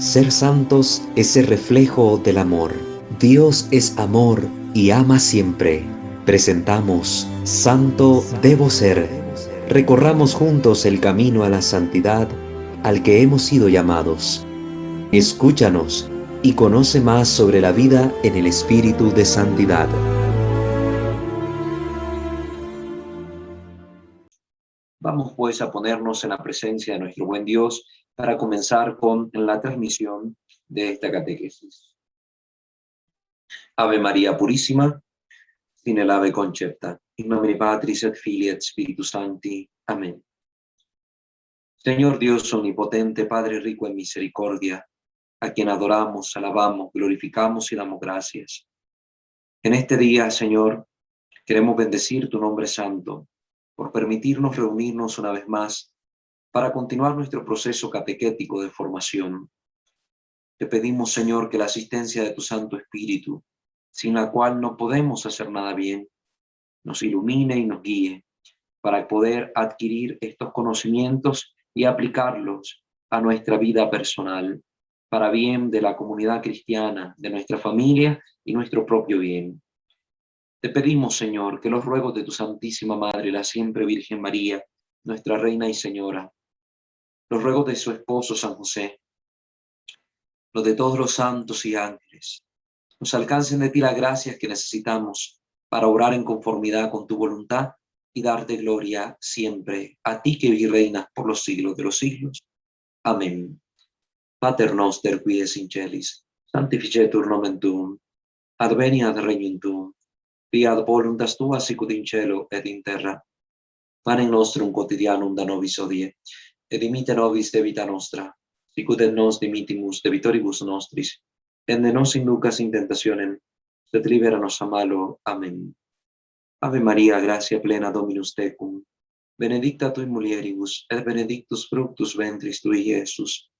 Ser santos es ser reflejo del amor. Dios es amor y ama siempre. Presentamos Santo Debo Ser. Recorramos juntos el camino a la santidad al que hemos sido llamados. Escúchanos y conoce más sobre la vida en el espíritu de santidad. Vamos pues a ponernos en la presencia de nuestro buen Dios para comenzar con la transmisión de esta catequesis. Ave María Purísima, sin el ave concepta, in nomine Patris et Filii et Spiritus Sancti. Amén. Señor Dios omnipotente, Padre rico en misericordia, a quien adoramos, alabamos, glorificamos y damos gracias. En este día, Señor, queremos bendecir tu nombre santo por permitirnos reunirnos una vez más para continuar nuestro proceso catequético de formación. Te pedimos, Señor, que la asistencia de tu Santo Espíritu, sin la cual no podemos hacer nada bien, nos ilumine y nos guíe para poder adquirir estos conocimientos y aplicarlos a nuestra vida personal, para bien de la comunidad cristiana, de nuestra familia y nuestro propio bien. Te pedimos, Señor, que los ruegos de tu Santísima Madre, la siempre Virgen María, nuestra Reina y Señora, los ruegos de su esposo San José, los de todos los santos y ángeles, nos alcancen de ti las gracias que necesitamos para orar en conformidad con tu voluntad y darte gloria siempre, a ti que reinas por los siglos de los siglos. Amén. Pater noster qui es in celis, sanctificetur nomen tuum, adveniat regnum tuum, fiat voluntas tua sicut in cielo et in terra. Panem nostrum quotidianum da nobis hodie, et dimitte nobis debita nostra, sicut et nos dimittimus debitoribus nostris, et ne nos inducas in tentationem, sed libera nos a malo. Amén. Ave María, gracia plena Dominus tecum, benedicta tui mulieribus, et benedictus fructus ventris tui, Iesus.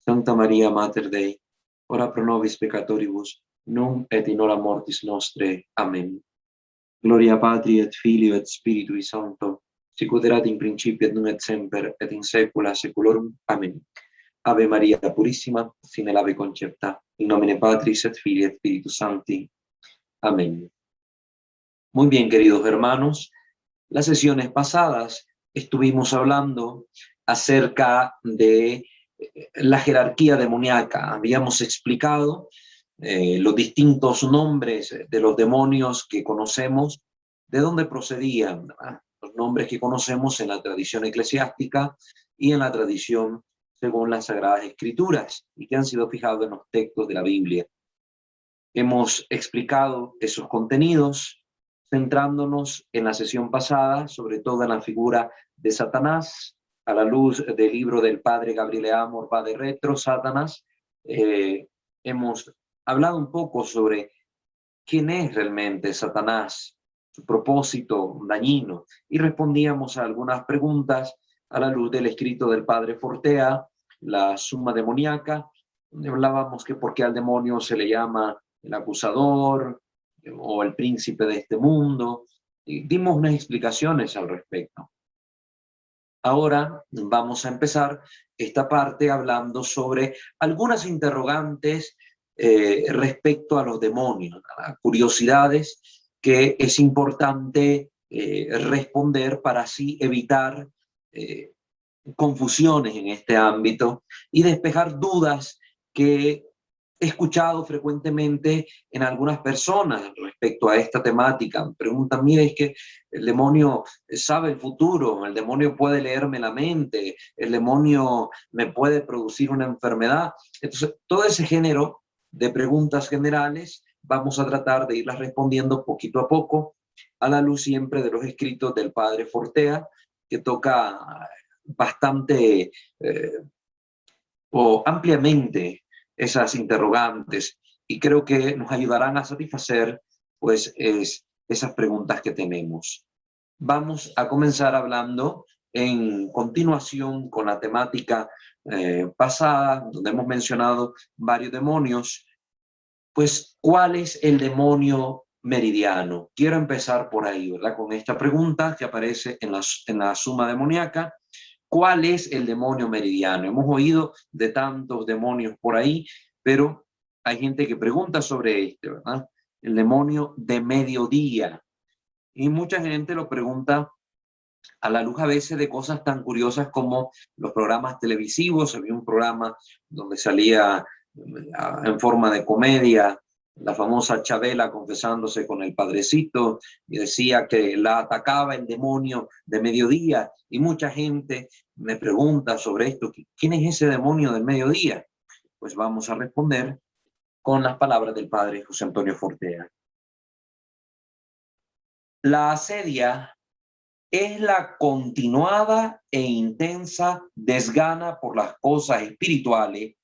Santa Maria Mater Dei, ora pro nobis peccatoribus, nunc et in hora mortis nostre. Amén. Gloria Patri et Filio et Spiritui Sancto, sicut erat in principio et nunc et semper et in saecula saeculorum. Amén. Ave María Purísima, sin el ave concepta, in nomine Patris et Filii et Spiritus Sancti. Amén. Muy bien, queridos hermanos, las sesiones pasadas estuvimos hablando acerca de la jerarquía demoníaca. Habíamos explicado los distintos nombres de los demonios que conocemos, de dónde procedían, ¿verdad? Los nombres que conocemos en la tradición eclesiástica y en la tradición según las Sagradas Escrituras y que han sido fijados en los textos de la Biblia. Hemos explicado esos contenidos, centrándonos en la sesión pasada, sobre todo en la figura de Satanás, a la luz del libro del padre Gabriele Amor, Va de Retro, Satanás. Hemos hablado un poco sobre quién es realmente Satanás, su propósito dañino, y respondíamos a algunas preguntas a la luz del escrito del padre Fortea, la Summa Demoníaca, donde hablábamos que por qué al demonio se le llama el acusador o el príncipe de este mundo, y dimos unas explicaciones al respecto. Ahora vamos a empezar esta parte hablando sobre algunas interrogantes respecto a los demonios, a curiosidades que es importante responder para así evitar confusiones en este ámbito y despejar dudas que he escuchado frecuentemente en algunas personas respecto a esta temática. Me preguntan, mire, es que el demonio sabe el futuro, el demonio puede leerme la mente, el demonio me puede producir una enfermedad. Entonces, todo ese género de preguntas generales vamos a tratar de irlas respondiendo poquito a poco, a la luz siempre de los escritos del padre Fortea, que toca bastante o ampliamente esas interrogantes y creo que nos ayudarán a satisfacer pues esas preguntas que tenemos. Vamos a comenzar hablando en continuación con la temática pasada, donde hemos mencionado varios demonios. Pues, ¿cuál es el demonio meridiano? Quiero empezar por ahí, ¿verdad? Con esta pregunta que aparece en la Summa Demoníaca. ¿Cuál es el demonio meridiano? Hemos oído de tantos demonios por ahí, pero hay gente que pregunta sobre este, ¿verdad? El demonio de mediodía. Y mucha gente lo pregunta a la luz a veces de cosas tan curiosas como los programas televisivos. Había un programa donde salía en forma de comedia la famosa Chabela confesándose con el padrecito y decía que la atacaba el demonio de mediodía, y mucha gente me pregunta sobre esto, ¿quién es ese demonio del mediodía? Pues vamos a responder con las palabras del padre José Antonio Fortea. La asedia es la continuada e intensa desgana por las cosas espirituales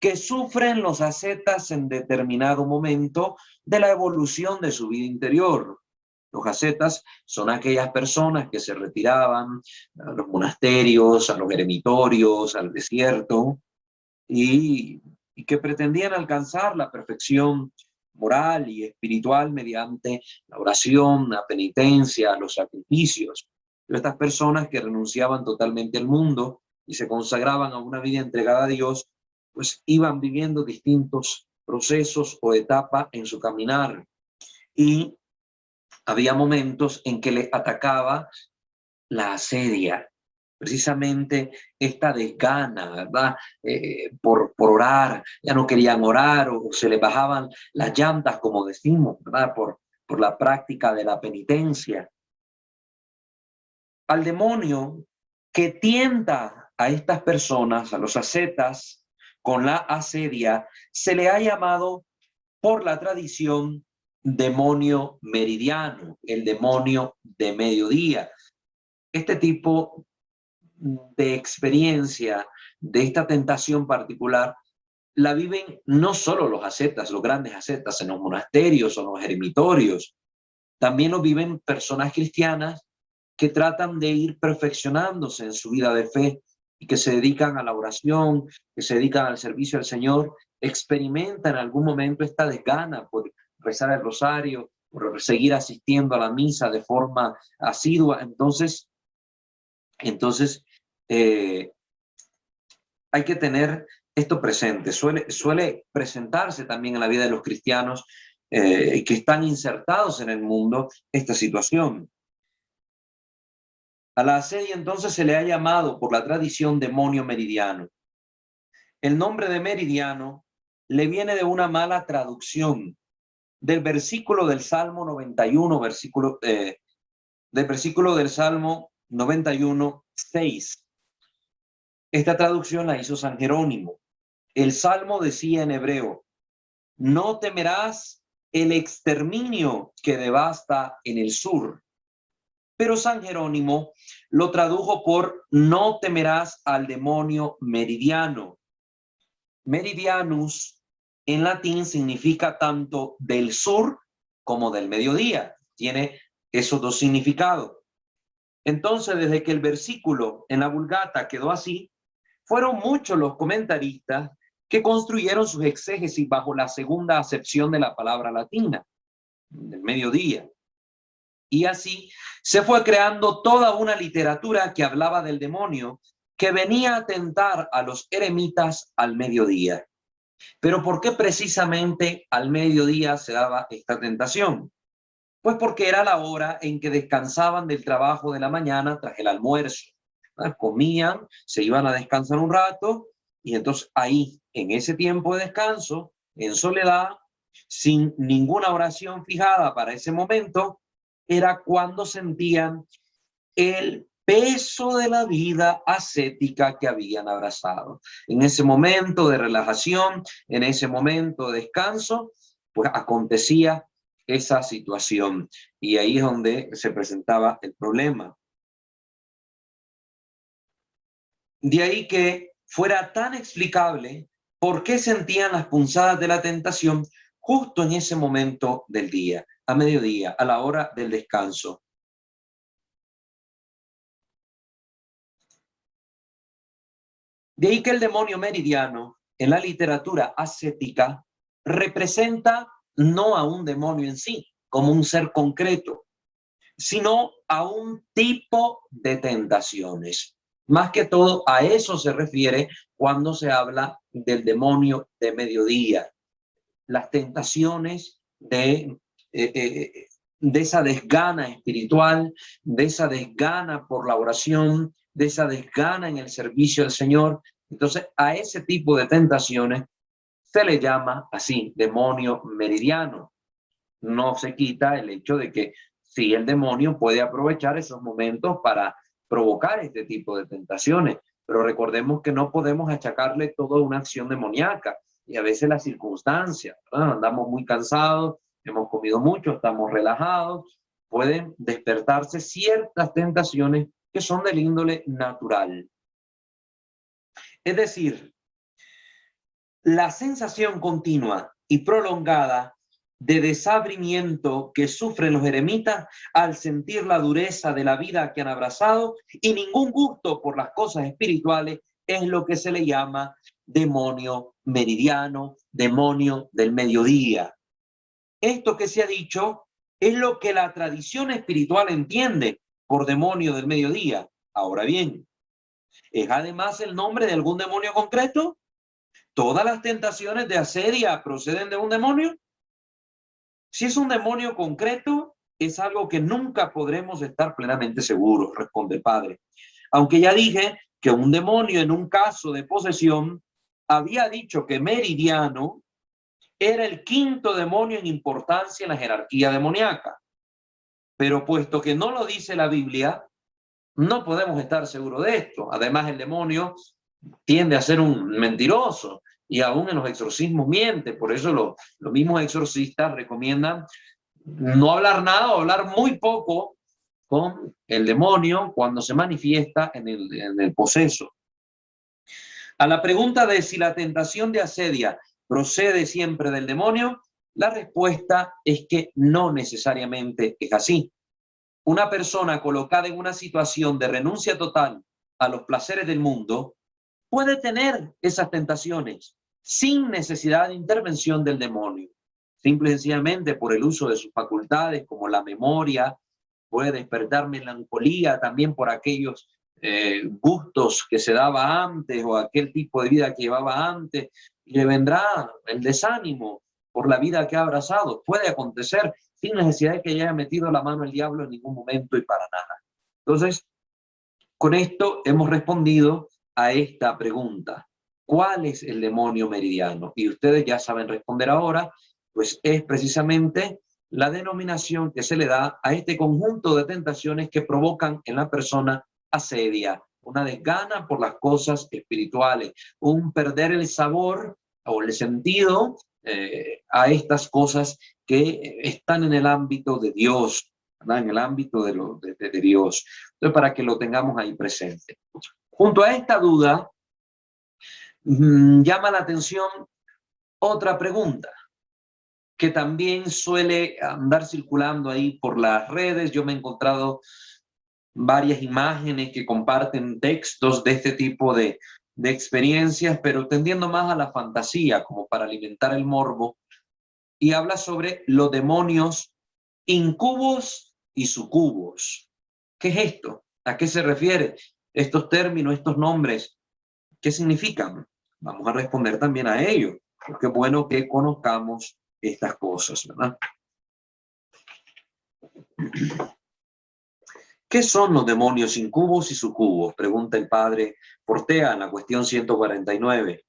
que sufren los ascetas en determinado momento de la evolución de su vida interior. Los ascetas son aquellas personas que se retiraban a los monasterios, a los eremitorios, al desierto, y que pretendían alcanzar la perfección moral y espiritual mediante la oración, la penitencia, los sacrificios. Pero estas personas que renunciaban totalmente al mundo y se consagraban a una vida entregada a Dios, pues iban viviendo distintos procesos o etapas en su caminar. Y había momentos en que le atacaba la asedia, precisamente esta desgana, ¿verdad? Por orar, ya no querían orar, o se les bajaban las llantas, como decimos, ¿verdad? Por la práctica de la penitencia. Al demonio que tienta a estas personas, a los ascetas, con la asedia, se le ha llamado por la tradición demonio meridiano, el demonio de mediodía. Este tipo de experiencia, de esta tentación particular, la viven no solo los ascetas, los grandes ascetas en los monasterios o los eremitorios, también lo viven personas cristianas que tratan de ir perfeccionándose en su vida de fe y que se dedican a la oración, que se dedican al servicio al Señor, experimentan en algún momento esta desgana por rezar el rosario, por seguir asistiendo a la misa de forma asidua. Entonces hay que tener esto presente. Suele presentarse también en la vida de los cristianos que están insertados en el mundo esta situación. A la asedia entonces se le ha llamado por la tradición demonio meridiano. El nombre de meridiano le viene de una mala traducción del versículo del Salmo 91, del versículo del Salmo 91, 6. Esta traducción la hizo San Jerónimo. El Salmo decía en hebreo: no temerás el exterminio que devasta en el sur. Pero San Jerónimo lo tradujo por no temerás al demonio meridiano. Meridianus en latín significa tanto del sur como del mediodía. Tiene esos dos significados. Entonces, desde que el versículo en la Vulgata quedó así, fueron muchos los comentaristas que construyeron sus exégesis bajo la segunda acepción de la palabra latina, del mediodía. Y así se fue creando toda una literatura que hablaba del demonio que venía a tentar a los eremitas al mediodía. Pero ¿por qué precisamente al mediodía se daba esta tentación? Pues porque era la hora en que descansaban del trabajo de la mañana tras el almuerzo. Comían, se iban a descansar un rato, y entonces ahí, en ese tiempo de descanso, en soledad, sin ninguna oración fijada para ese momento, era cuando sentían el peso de la vida ascética que habían abrazado. En ese momento de relajación, en ese momento de descanso, pues acontecía esa situación, y ahí es donde se presentaba el problema. De ahí que fuera tan explicable por qué sentían las punzadas de la tentación justo en ese momento del día, a mediodía, a la hora del descanso. De ahí que el demonio meridiano en la literatura ascética representa no a un demonio en sí, como un ser concreto, sino a un tipo de tentaciones. Más que todo a eso se refiere cuando se habla del demonio de mediodía. Las tentaciones de esa desgana espiritual, de esa desgana por la oración, de esa desgana en el servicio del Señor. Entonces, a ese tipo de tentaciones se le llama así, demonio meridiano. No se quita el hecho de que sí, el demonio puede aprovechar esos momentos para provocar este tipo de tentaciones, pero recordemos que no podemos achacarle toda una acción demoníaca y a veces las circunstancias, ¿verdad? Andamos muy cansados, hemos comido mucho, estamos relajados, pueden despertarse ciertas tentaciones que son del índole natural. Es decir, la sensación continua y prolongada de desabrimiento que sufren los eremitas al sentir la dureza de la vida que han abrazado y ningún gusto por las cosas espirituales es lo que se le llama demonio meridiano, demonio del mediodía. Esto que se ha dicho es lo que la tradición espiritual entiende por demonio del mediodía. Ahora bien, ¿es además el nombre de algún demonio concreto? ¿Todas las tentaciones de asedia proceden de un demonio? Si es un demonio concreto, es algo que nunca podremos estar plenamente seguros, responde el padre. Aunque ya dije que un demonio en un caso de posesión había dicho que Meridiano era el quinto demonio en importancia en la jerarquía demoníaca. Pero puesto que no lo dice la Biblia, no podemos estar seguros de esto. Además, el demonio tiende a ser un mentiroso y aún en los exorcismos miente. Por eso los mismos exorcistas recomiendan no hablar nada o hablar muy poco con el demonio cuando se manifiesta en el poseso. A la pregunta de si la tentación de asedia procede siempre del demonio, la respuesta es que no necesariamente es así. Una persona colocada en una situación de renuncia total a los placeres del mundo puede tener esas tentaciones sin necesidad de intervención del demonio. Simple y sencillamente por el uso de sus facultades, como la memoria, puede despertar melancolía también por aquellos gustos que se daba antes o aquel tipo de vida que llevaba antes, y le vendrá el desánimo por la vida que ha abrazado. Puede acontecer sin necesidad de que haya metido la mano el diablo en ningún momento y para nada. Entonces, con esto hemos respondido a esta pregunta. ¿Cuál es el demonio meridiano? Y ustedes ya saben responder ahora, pues es precisamente la denominación que se le da a este conjunto de tentaciones que provocan en la persona asedia, una desgana por las cosas espirituales, un perder el sabor o el sentido a estas cosas que están en el ámbito de Dios, ¿verdad? En el ámbito de Dios. Entonces, para que lo tengamos ahí presente. Junto a esta duda, llama la atención otra pregunta que también suele andar circulando ahí por las redes. Yo me he encontrado varias imágenes que comparten textos de este tipo de experiencias, pero tendiendo más a la fantasía, como para alimentar el morbo, y habla sobre los demonios incubos y sucubos. ¿Qué es esto? ¿A qué se refiere? Estos términos, estos nombres, ¿qué significan? Vamos a responder también a ello, porque es bueno que conozcamos estas cosas, ¿verdad? ¿Qué son los demonios incubos y sucubos? Pregunta el padre Portea en la cuestión 149.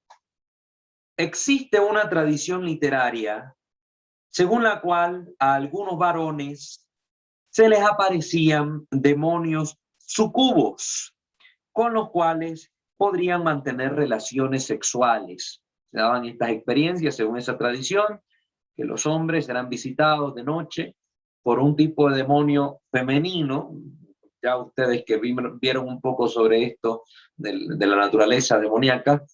Existe una tradición literaria según la cual a algunos varones se les aparecían demonios sucubos, con los cuales podrían mantener relaciones sexuales. Se daban estas experiencias según esa tradición, que los hombres eran visitados de noche por un tipo de demonio femenino. Ya ustedes que vieron un poco sobre esto de la naturaleza demoníaca,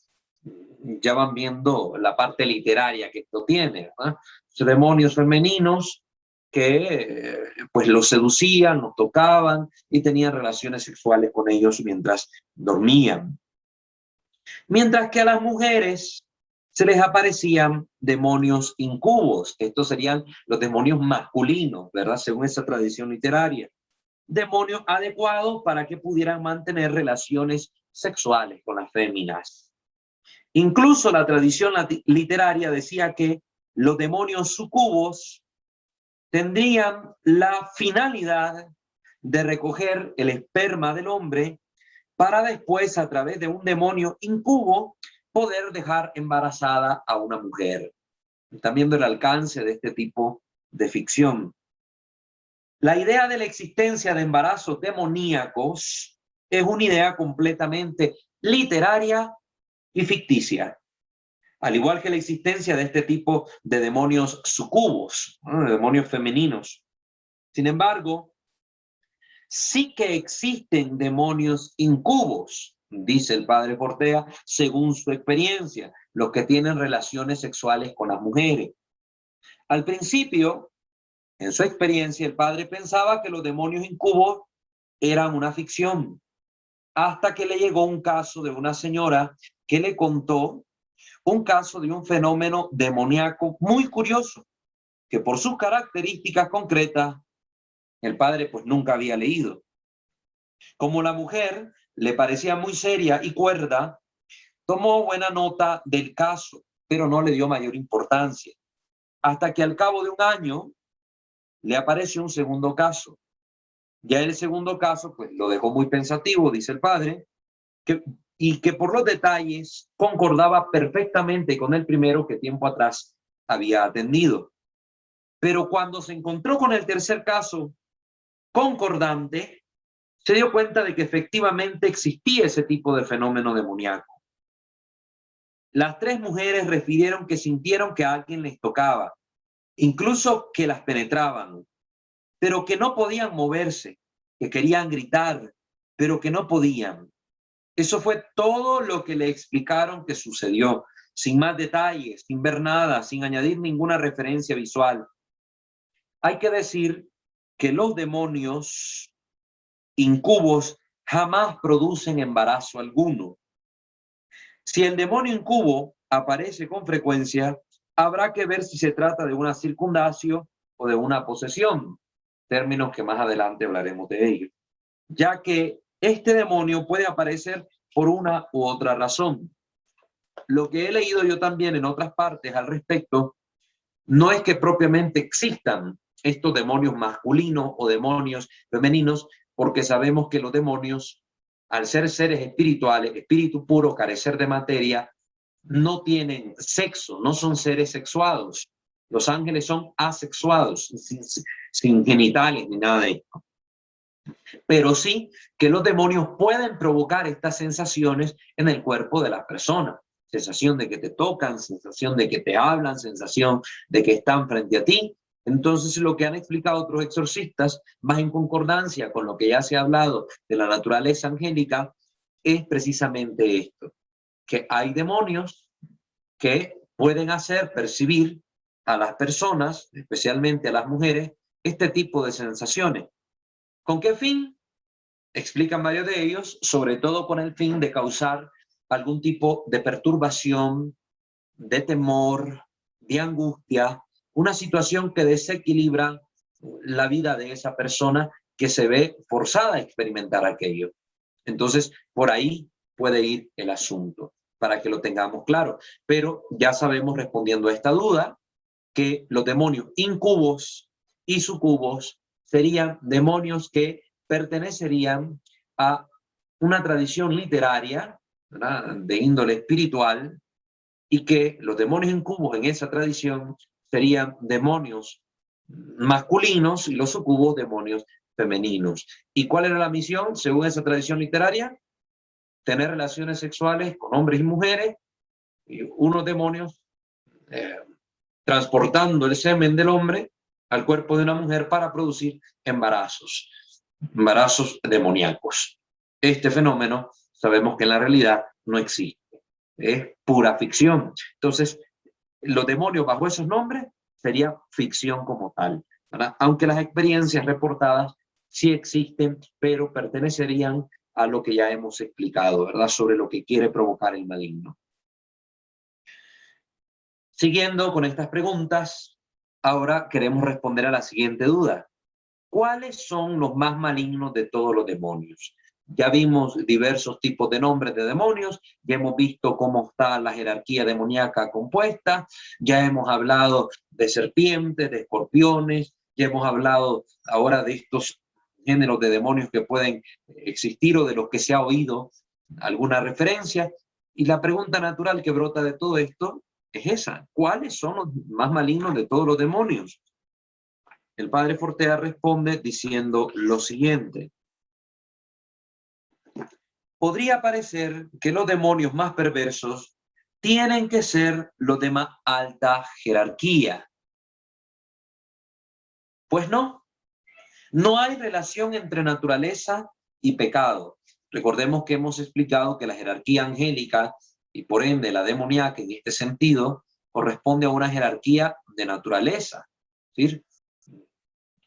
ya van viendo la parte literaria que esto tiene, ¿verdad? Demonios femeninos que pues los seducían, los tocaban y tenían relaciones sexuales con ellos mientras dormían. Mientras que a las mujeres se les aparecían demonios incubos. Estos serían los demonios masculinos, ¿verdad? Según esa tradición literaria. demonios adecuados para que pudieran mantener relaciones sexuales con las féminas. Incluso la tradición literaria decía que los demonios sucubos tendrían la finalidad de recoger el esperma del hombre para después, a través de un demonio incubo, poder dejar embarazada a una mujer. Están viendo el alcance de este tipo de ficción. La idea de la existencia de embarazos demoníacos es una idea completamente literaria y ficticia, al igual que la existencia de este tipo de demonios sucubos, ¿no? De demonios femeninos. Sin embargo, sí que existen demonios incubos, dice el padre Portea, según su experiencia, los que tienen relaciones sexuales con las mujeres. Al principio, en su experiencia, el padre pensaba que los demonios incubos eran una ficción, hasta que le llegó un caso de una señora que le contó un caso de un fenómeno demoníaco muy curioso, que por sus características concretas, el padre pues nunca había leído. Como la mujer le parecía muy seria y cuerda, tomó buena nota del caso, pero no le dio mayor importancia. Hasta que al cabo de un año le apareció un segundo caso. Ya el segundo caso, pues lo dejó muy pensativo, dice el padre, y que por los detalles concordaba perfectamente con el primero que tiempo atrás había atendido. Pero cuando se encontró con el tercer caso concordante, se dio cuenta de que efectivamente existía ese tipo de fenómeno demoníaco. Las tres mujeres refirieron que sintieron que alguien les tocaba, incluso que las penetraban, pero que no podían moverse, que querían gritar, pero que no podían. Eso fue todo lo que le explicaron que sucedió, sin más detalles, sin ver nada, sin añadir ninguna referencia visual. Hay que decir que los demonios incubos jamás producen embarazo alguno. Si el demonio incubo aparece con frecuencia, habrá que ver si se trata de una circundación o de una posesión, términos que más adelante hablaremos de ellos, ya que este demonio puede aparecer por una u otra razón. Lo que he leído yo también en otras partes al respecto, no es que propiamente existan estos demonios masculinos o demonios femeninos, porque sabemos que los demonios, al ser seres espirituales, espíritu puro, carecer de materia, no tienen sexo, no son seres sexuados. Los ángeles son asexuados, sin genitales ni nada de esto. Pero sí que los demonios pueden provocar estas sensaciones en el cuerpo de las personas. Sensación de que te tocan, sensación de que te hablan, sensación de que están frente a ti. Entonces, lo que han explicado otros exorcistas, más en concordancia con lo que ya se ha hablado de la naturaleza angélica, es precisamente esto, que hay demonios que pueden hacer percibir a las personas, especialmente a las mujeres, este tipo de sensaciones. ¿Con qué fin? Explican varios de ellos, sobre todo con el fin de causar algún tipo de perturbación, de temor, de angustia, una situación que desequilibra la vida de esa persona que se ve forzada a experimentar aquello. Entonces, por ahí puede ir el asunto, para que lo tengamos claro. Pero ya sabemos, respondiendo a esta duda, que los demonios incubos y sucubos serían demonios que pertenecerían a una tradición literaria, ¿verdad?, de índole espiritual, y que los demonios incubos en esa tradición serían demonios masculinos y los sucubos demonios femeninos. ¿Y cuál era la misión según esa tradición literaria? Tener relaciones sexuales con hombres y mujeres, y unos demonios transportando el semen del hombre al cuerpo de una mujer para producir embarazos demoníacos. Este fenómeno sabemos que en la realidad no existe, es pura ficción. Entonces, los demonios bajo esos nombres sería ficción como tal, ¿verdad? Aunque las experiencias reportadas sí existen, pero pertenecerían a lo que ya hemos explicado, ¿verdad?, sobre lo que quiere provocar el maligno. Siguiendo con estas preguntas, ahora queremos responder a la siguiente duda. ¿cuáles son los más malignos de todos los demonios? Ya vimos diversos tipos de nombres de demonios, ya hemos visto cómo está la jerarquía demoníaca compuesta, ya hemos hablado de serpientes, de escorpiones, ya hemos hablado ahora de estos géneros de demonios que pueden existir o de los que se ha oído alguna referencia. Y la pregunta natural que brota de todo esto es esa: ¿cuáles son los más malignos de todos los demonios? El padre Fortea responde diciendo lo siguiente: podría parecer que los demonios más perversos tienen que ser los de más alta jerarquía. Pues no, no hay relación entre naturaleza y pecado. Recordemos que hemos explicado que la jerarquía angélica y por ende la demoníaca en este sentido corresponde a una jerarquía de naturaleza. ¿Sí?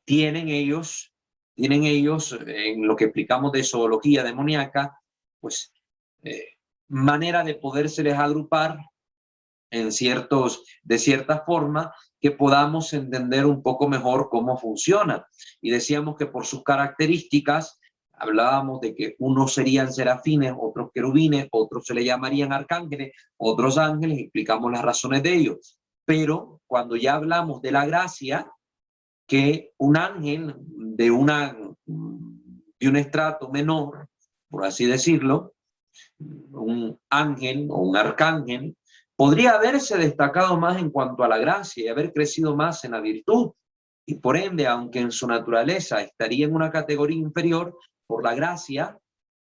Tienen ellos en lo que explicamos de zoología demoníaca, pues manera de podérseles agrupar en de cierta forma que podamos entender un poco mejor cómo funciona. Y decíamos que por sus características, hablábamos de que unos serían serafines, otros querubines, otros se le llamarían arcángeles, otros ángeles, explicamos las razones de ellos. Pero cuando ya hablamos de la gracia, que un ángel de un estrato menor, por así decirlo, un ángel o un arcángel, podría haberse destacado más en cuanto a la gracia y haber crecido más en la virtud. Y por ende, aunque en su naturaleza estaría en una categoría inferior, por la gracia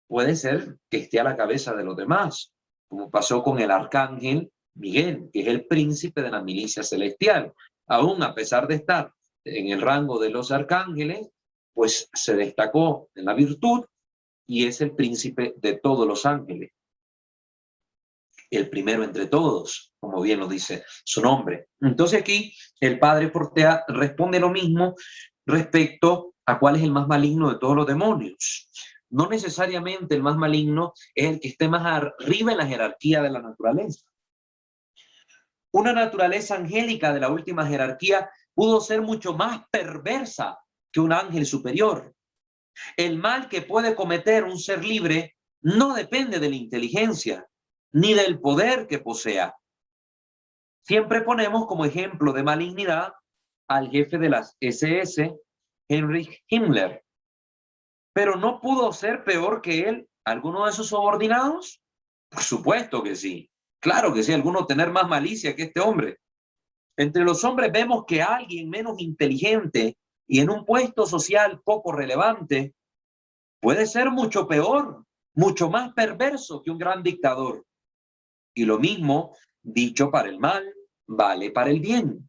puede ser que esté a la cabeza de los demás, como pasó con el arcángel Miguel, que es el príncipe de la milicia celestial. Aún a pesar de estar en el rango de los arcángeles, pues se destacó en la virtud y es el príncipe de todos los ángeles, el primero entre todos, como bien lo dice su nombre. Entonces aquí el padre Fortea responde lo mismo respecto a cuál es el más maligno de todos los demonios. No necesariamente el más maligno es el que esté más arriba en la jerarquía de la naturaleza. Una naturaleza angélica de la última jerarquía pudo ser mucho más perversa que un ángel superior. El mal que puede cometer un ser libre no depende de la inteligencia ni del poder que posea. Siempre ponemos como ejemplo de malignidad al jefe de las SS, Heinrich Himmler. Pero ¿no pudo ser peor que él alguno de sus subordinados? Por supuesto que sí. Claro que sí, alguno tener más malicia que este hombre. Entre los hombres vemos que alguien menos inteligente y en un puesto social poco relevante puede ser mucho peor, mucho más perverso que un gran dictador. Y lo mismo, dicho para el mal, vale para el bien.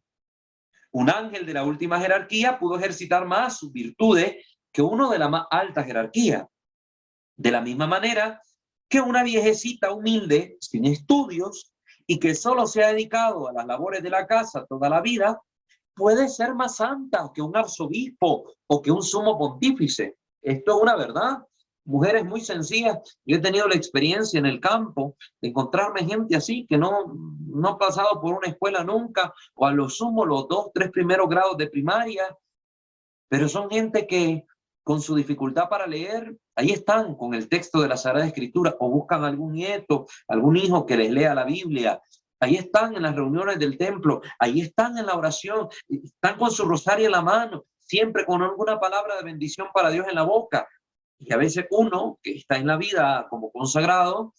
Un ángel de la última jerarquía pudo ejercitar más sus virtudes que uno de la más alta jerarquía. De la misma manera que una viejecita humilde, sin estudios, y que solo se ha dedicado a las labores de la casa toda la vida, puede ser más santa que un arzobispo o que un sumo pontífice. Esto es una verdad. Mujeres muy sencillas. Yo he tenido la experiencia en el campo de encontrarme gente así que no ha pasado por una escuela nunca, o a lo sumo los 2, 3 primeros grados de primaria, pero son gente que con su dificultad para leer, ahí están con el texto de la Sagrada Escritura, o buscan algún nieto, algún hijo que les lea la Biblia. Ahí están en las reuniones del templo, ahí están en la oración, están con su rosario en la mano, siempre con alguna palabra de bendición para Dios en la boca. Y a veces uno que está en la vida como consagrado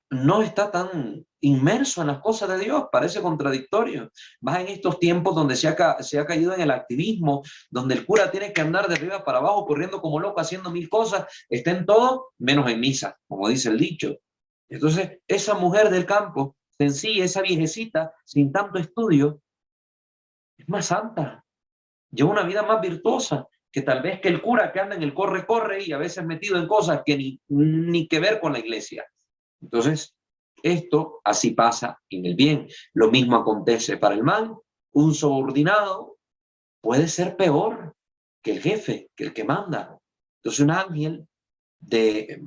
no está tan inmerso en las cosas de Dios, parece contradictorio. Más en estos tiempos donde se ha caído en el activismo, donde el cura tiene que andar de arriba para abajo, corriendo como loco, haciendo mil cosas, está en todo menos en misa, como dice el dicho. Entonces, esa mujer del campo, sencilla, esa viejecita, sin tanto estudio, es más santa, lleva una vida más virtuosa que tal vez que el cura que anda en el corre-corre y a veces metido en cosas que ni que ver con la iglesia. Entonces, esto así pasa en el bien. Lo mismo acontece para el mal. Un subordinado puede ser peor que el jefe, que el que manda. Entonces, un ángel de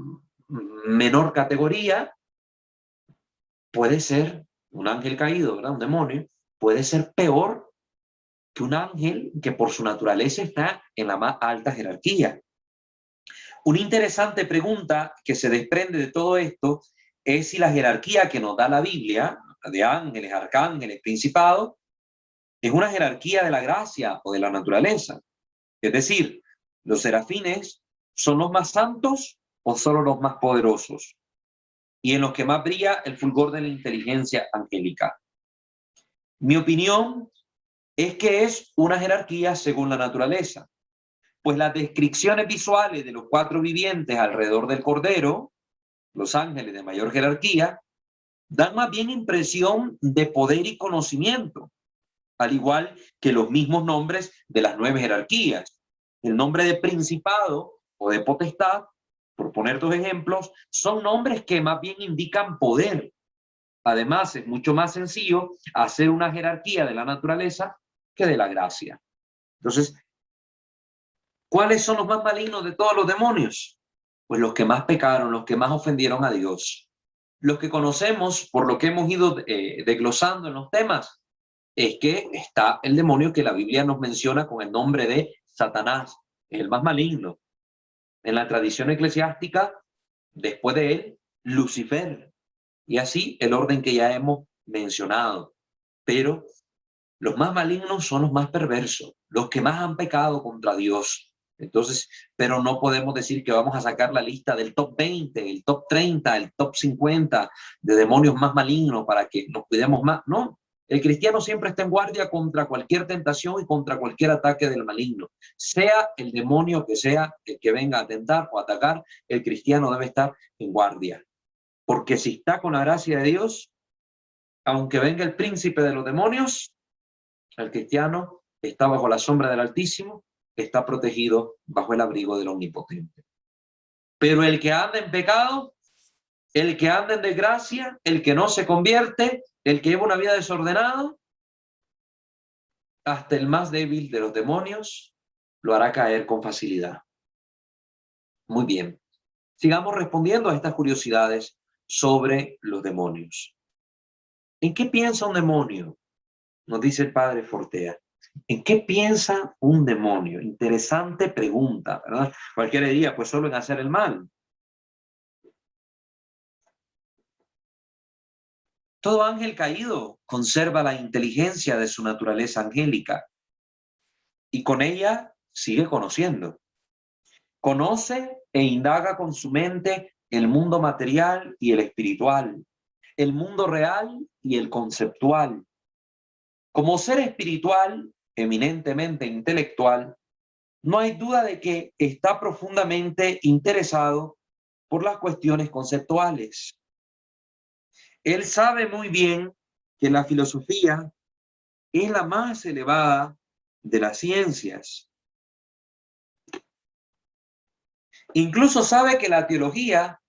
menor categoría puede ser, un ángel caído, ¿verdad? Un demonio, puede ser peor que un ángel que por su naturaleza está en la más alta jerarquía. Una interesante pregunta que se desprende de todo esto es si la jerarquía que nos da la Biblia, de ángeles, arcángeles, principados, es una jerarquía de la gracia o de la naturaleza. Es decir, los serafines son los más santos o solo los más poderosos, y en los que más brilla el fulgor de la inteligencia angélica. Mi opinión es que es una jerarquía según la naturaleza, pues las descripciones visuales de los cuatro vivientes alrededor del Cordero, los ángeles de mayor jerarquía, dan más bien impresión de poder y conocimiento, al igual que los mismos nombres de las 9 jerarquías. El nombre de principado o de potestad, por poner 2 ejemplos, son nombres que más bien indican poder. Además, es mucho más sencillo hacer una jerarquía de la naturaleza que de la gracia. Entonces, ¿cuáles son los más malignos de todos los demonios? Pues los que más pecaron, los que más ofendieron a Dios. Los que conocemos, por lo que hemos ido desglosando en los temas, es que está el demonio que la Biblia nos menciona con el nombre de Satanás, el más maligno. En la tradición eclesiástica, después de él, Lucifer. Y así el orden que ya hemos mencionado. Pero los más malignos son los más perversos, los que más han pecado contra Dios. Entonces, pero no podemos decir que vamos a sacar la lista del top 20, el top 30, el top 50 de demonios más malignos para que nos cuidemos más. No, el cristiano siempre está en guardia contra cualquier tentación y contra cualquier ataque del maligno. Sea el demonio que sea el que venga a tentar o atacar, el cristiano debe estar en guardia. Porque si está con la gracia de Dios, aunque venga el príncipe de los demonios, el cristiano está bajo la sombra del Altísimo, está protegido bajo el abrigo del Omnipotente. Pero el que anda en pecado, el que anda en desgracia, el que no se convierte, el que lleva una vida desordenada, hasta el más débil de los demonios lo hará caer con facilidad. Muy bien. Sigamos respondiendo a estas curiosidades sobre los demonios. ¿En qué piensa un demonio? Nos dice el padre Fortea. ¿En qué piensa un demonio? Interesante pregunta, ¿verdad? Cualquiera diría, pues solo en hacer el mal. Todo ángel caído conserva la inteligencia de su naturaleza angélica y con ella sigue conociendo. Conoce e indaga con su mente el mundo material y el espiritual, el mundo real y el conceptual. Como ser espiritual, eminentemente intelectual, no hay duda de que está profundamente interesado por las cuestiones conceptuales. Él sabe muy bien que la filosofía es la más elevada de las ciencias. Incluso sabe que la teología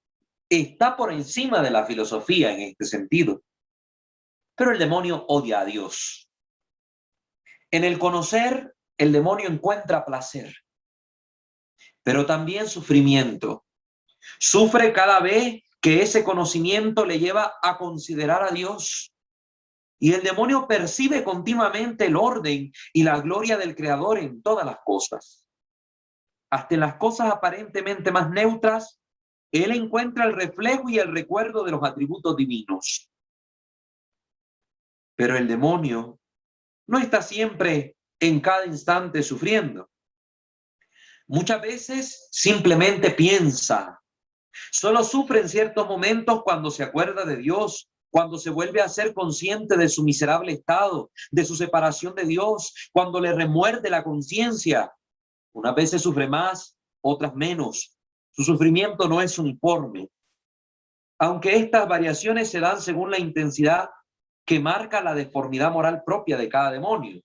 está por encima de la filosofía en este sentido. Pero el demonio odia a Dios. En el conocer, el demonio encuentra placer, pero también sufrimiento. Sufre cada vez que ese conocimiento le lleva a considerar a Dios. Y el demonio percibe continuamente el orden y la gloria del Creador en todas las cosas. Hasta en las cosas aparentemente más neutras, él encuentra el reflejo y el recuerdo de los atributos divinos. Pero el demonio no está siempre en cada instante sufriendo. Muchas veces simplemente piensa. Solo sufre en ciertos momentos cuando se acuerda de Dios, cuando se vuelve a ser consciente de su miserable estado, de su separación de Dios, cuando le remuerde la conciencia. Unas veces sufre más, otras menos. Su sufrimiento no es uniforme. Aunque estas variaciones se dan según la intensidad que marca la deformidad moral propia de cada demonio.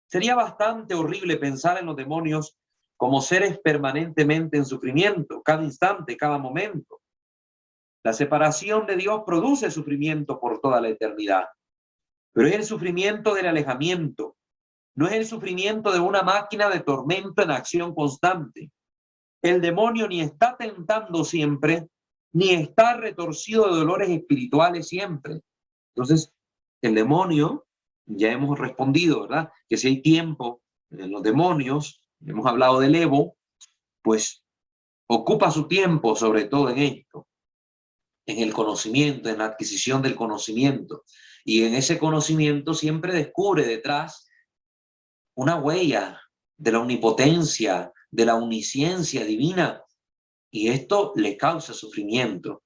Sería bastante horrible pensar en los demonios como seres permanentemente en sufrimiento, cada instante, cada momento. La separación de Dios produce sufrimiento por toda la eternidad, pero es el sufrimiento del alejamiento, no es el sufrimiento de una máquina de tormento en acción constante. El demonio ni está tentando siempre, ni está retorcido de dolores espirituales siempre. Entonces, el demonio ya hemos respondido, ¿verdad? Que si hay tiempo en los demonios, hemos hablado del Evo, pues ocupa su tiempo sobre todo en esto, en el conocimiento, en la adquisición del conocimiento. Y en ese conocimiento siempre descubre detrás una huella de la omnipotencia, de la omnisciencia divina, y esto le causa sufrimiento.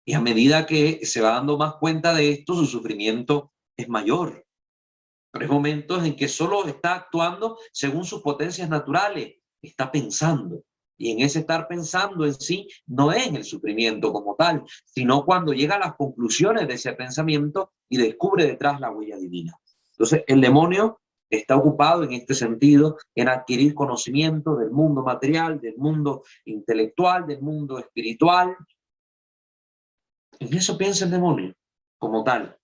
Y a medida que se va dando más cuenta de esto, su sufrimiento es mayor. Pero hay momentos en que solo está actuando según sus potencias naturales, está pensando. Y en ese estar pensando en sí no es el sufrimiento como tal, sino cuando llega a las conclusiones de ese pensamiento y descubre detrás la huella divina. Entonces, el demonio está ocupado en este sentido, en adquirir conocimiento del mundo material, del mundo intelectual, del mundo espiritual. En eso piensa el demonio como tal.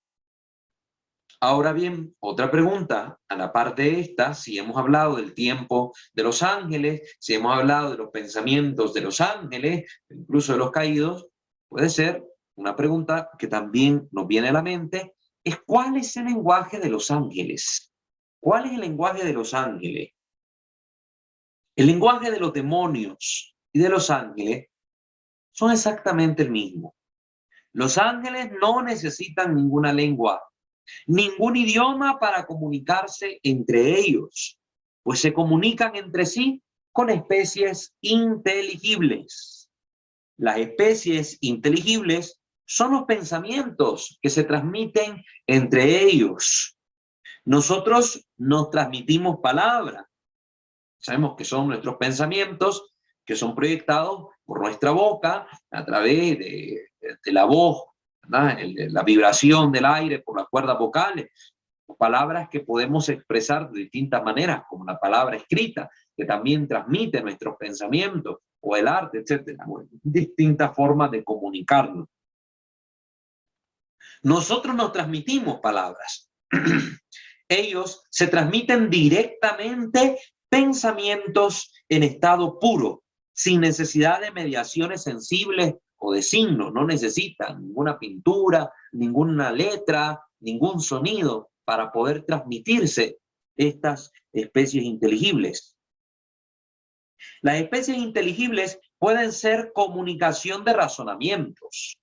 Ahora bien, otra pregunta a la par de esta, si hemos hablado del tiempo de los ángeles, si hemos hablado de los pensamientos de los ángeles, incluso de los caídos, puede ser una pregunta que también nos viene a la mente, es ¿cuál es el lenguaje de los ángeles? ¿Cuál es el lenguaje de los ángeles? El lenguaje de los demonios y de los ángeles son exactamente el mismo. Los ángeles no necesitan ninguna lengua, ningún idioma para comunicarse entre ellos, pues se comunican entre sí con especies inteligibles. Las especies inteligibles son los pensamientos que se transmiten entre ellos. Nosotros nos transmitimos palabras. Sabemos que son nuestros pensamientos que son proyectados por nuestra boca a través de la voz, la vibración del aire por las cuerdas vocales, palabras que podemos expresar de distintas maneras, como la palabra escrita, que también transmite nuestros pensamientos, o el arte, etcétera. Bueno, distintas formas de comunicarnos. Nosotros nos transmitimos palabras. Ellos se transmiten directamente pensamientos en estado puro, sin necesidad de mediaciones sensibles o de signos. No necesitan ninguna pintura, ninguna letra, ningún sonido para poder transmitirse estas especies inteligibles. Las especies inteligibles pueden ser comunicación de razonamientos,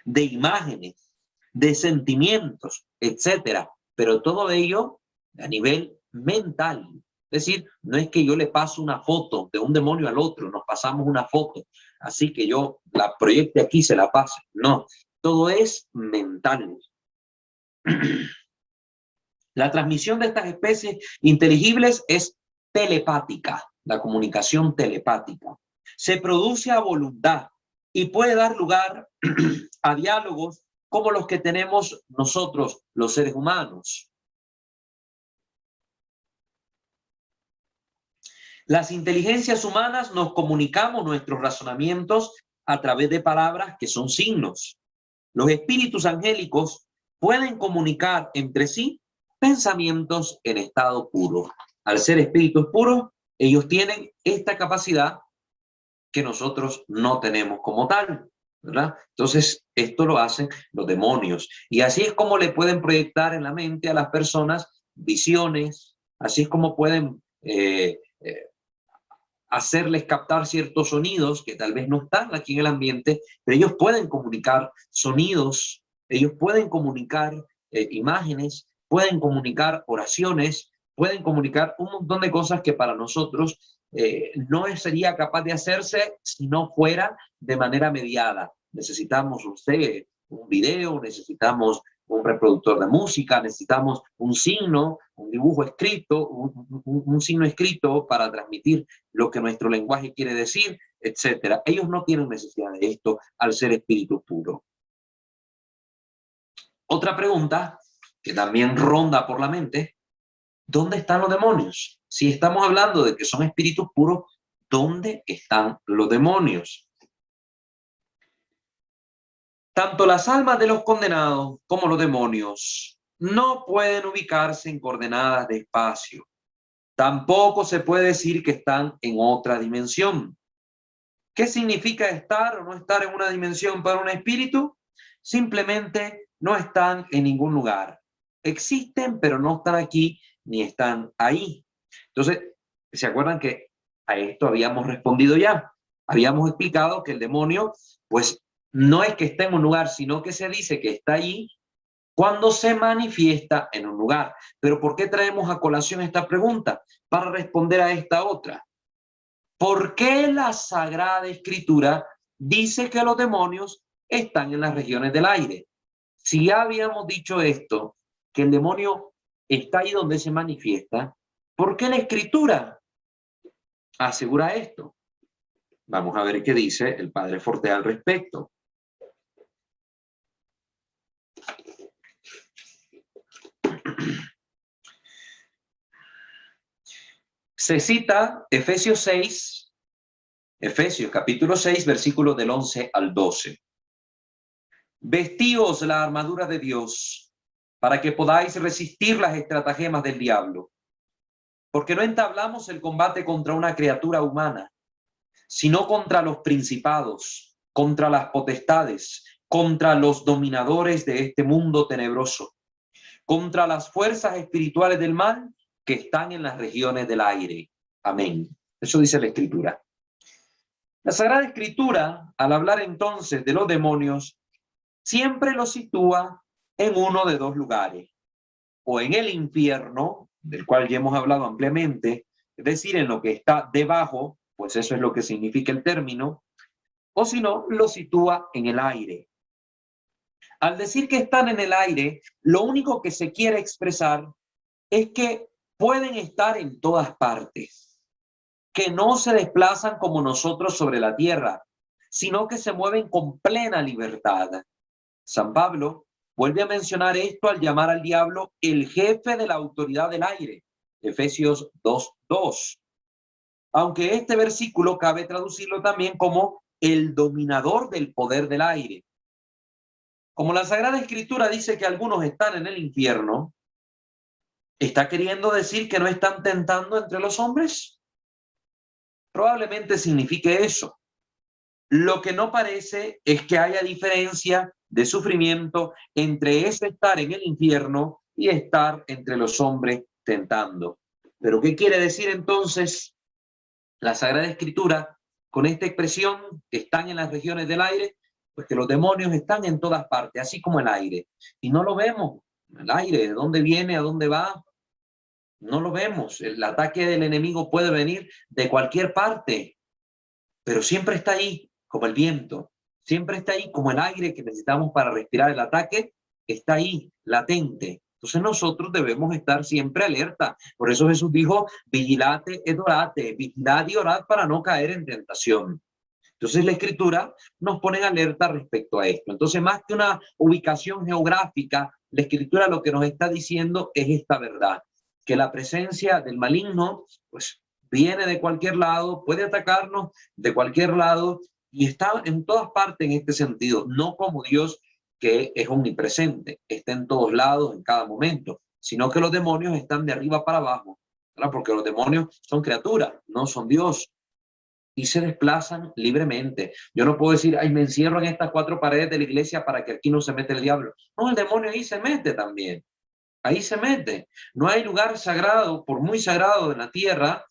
de imágenes, de sentimientos, etcétera, pero todo ello a nivel mental. Es decir, no es que yo le paso una foto de un demonio al otro, nos pasamos una foto, así que yo la proyecte aquí, se la pase. No, todo es mental. La transmisión de estas especies inteligibles es telepática, la comunicación telepática. Se produce a voluntad y puede dar lugar a diálogos como los que tenemos nosotros, los seres humanos. Las inteligencias humanas nos comunicamos nuestros razonamientos a través de palabras que son signos. Los espíritus angélicos pueden comunicar entre sí pensamientos en estado puro. Al ser espíritus puros, ellos tienen esta capacidad que nosotros no tenemos como tal, ¿verdad? Entonces, esto lo hacen los demonios. Y así es como le pueden proyectar en la mente a las personas visiones, así es como pueden hacerles captar ciertos sonidos que tal vez no están aquí en el ambiente, pero ellos pueden comunicar sonidos, ellos pueden comunicar imágenes, pueden comunicar oraciones, pueden comunicar un montón de cosas que para nosotros no sería capaz de hacerse si no fuera de manera mediada. Necesitamos un video, necesitamos un reproductor de música, necesitamos un signo, un dibujo escrito, un signo escrito para transmitir lo que nuestro lenguaje quiere decir, etcétera. Ellos no tienen necesidad de esto al ser espíritu puro. Otra pregunta que también ronda por la mente, ¿dónde están los demonios? Si estamos hablando de que son espíritus puros, ¿dónde están los demonios? Tanto las almas de los condenados como los demonios no pueden ubicarse en coordenadas de espacio. Tampoco se puede decir que están en otra dimensión. ¿Qué significa estar o no estar en una dimensión para un espíritu? Simplemente no están en ningún lugar. existen, pero no están aquí ni están ahí. Entonces, ¿se acuerdan que a esto habíamos respondido ya? Habíamos explicado que el demonio, pues, no es que esté en un lugar, sino que se dice que está allí cuando se manifiesta en un lugar. Pero ¿por qué traemos a colación esta pregunta? Para responder a esta otra. ¿Por qué la Sagrada Escritura dice que los demonios están en las regiones del aire? Si ya habíamos dicho esto, que el demonio está ahí donde se manifiesta, ¿por qué la Escritura asegura esto? Vamos a ver qué dice el Padre Fortea al respecto. Se cita Efesios capítulo 6, versículos del 11 al 12. Vestíos la armadura de Dios para que podáis resistir las estratagemas del diablo. Porque no entablamos el combate contra una criatura humana, sino contra los principados, contra las potestades, contra los dominadores de este mundo tenebroso, contra las fuerzas espirituales del mal que están en las regiones del aire. Amén. Eso dice la Escritura. La Sagrada Escritura, al hablar entonces de los demonios, siempre los sitúa en uno de dos lugares, o en el infierno, del cual ya hemos hablado ampliamente, es decir, en lo que está debajo, pues eso es lo que significa el término, o si no, lo sitúa en el aire. Al decir que están en el aire, lo único que se quiere expresar es que pueden estar en todas partes, que no se desplazan como nosotros sobre la tierra, sino que se mueven con plena libertad. San Pablo vuelve a mencionar esto al llamar al diablo el jefe de la autoridad del aire, Efesios 2:2. Aunque este versículo cabe traducirlo también como el dominador del poder del aire. Como la Sagrada Escritura dice que algunos están en el infierno, ¿está queriendo decir que no están tentando entre los hombres? Probablemente signifique eso. Lo que no parece es que haya diferencia de sufrimiento entre ese estar en el infierno y estar entre los hombres tentando. ¿Pero qué quiere decir entonces la Sagrada Escritura con esta expresión que están en las regiones del aire? Pues que los demonios están en todas partes, así como el aire. Y no lo vemos. El aire, ¿de dónde viene? ¿A dónde va? No lo vemos. El ataque del enemigo puede venir de cualquier parte, pero siempre está ahí, como el viento. Siempre está ahí, como el aire que necesitamos para respirar. El ataque está ahí, latente. Entonces nosotros debemos estar siempre alerta. Por eso Jesús dijo, vigilate et orate, vigilad y orad para no caer en tentación. Entonces la Escritura nos pone en alerta respecto a esto. Entonces, más que una ubicación geográfica, la Escritura lo que nos está diciendo es esta verdad, que la presencia del maligno, pues, viene de cualquier lado, puede atacarnos de cualquier lado y está en todas partes en este sentido, no como Dios que es omnipresente, está en todos lados, en cada momento, sino que los demonios están de arriba para abajo, ¿verdad? Porque los demonios son criaturas, no son Dios, y se desplazan libremente. Yo no puedo decir, ay, me encierro en estas cuatro paredes de la iglesia para que aquí no se mete el diablo. No, el demonio ahí se mete también. Ahí se mete. No hay lugar sagrado, por muy sagrado de la tierra,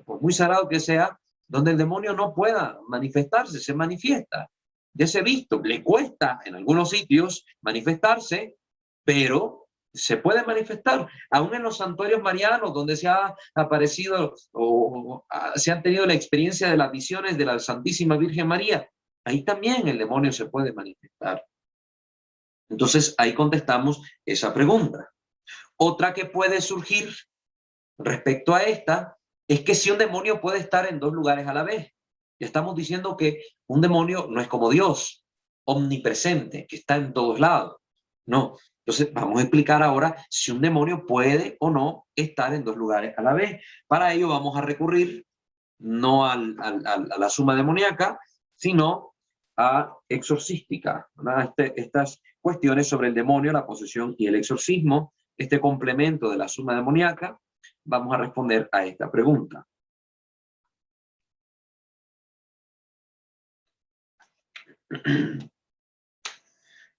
por muy sagrado que sea, donde el demonio no pueda manifestarse, se manifiesta. Ya se ha visto, le cuesta en algunos sitios manifestarse, pero se puede manifestar. Aún en los santuarios marianos, donde se ha aparecido o se han tenido la experiencia de las visiones de la Santísima Virgen María, ahí también el demonio se puede manifestar. Entonces, ahí contestamos esa pregunta. Otra que puede surgir respecto a esta es que si un demonio puede estar en dos lugares a la vez. Ya estamos diciendo que un demonio no es como Dios, omnipresente, que está en todos lados. No. Entonces, vamos a explicar ahora si un demonio puede o no estar en dos lugares a la vez. Para ello vamos a recurrir no a la suma demoníaca, sino a exorcística, estas cuestiones sobre el demonio, la posesión y el exorcismo, este complemento de la suma demoníaca, vamos a responder a esta pregunta.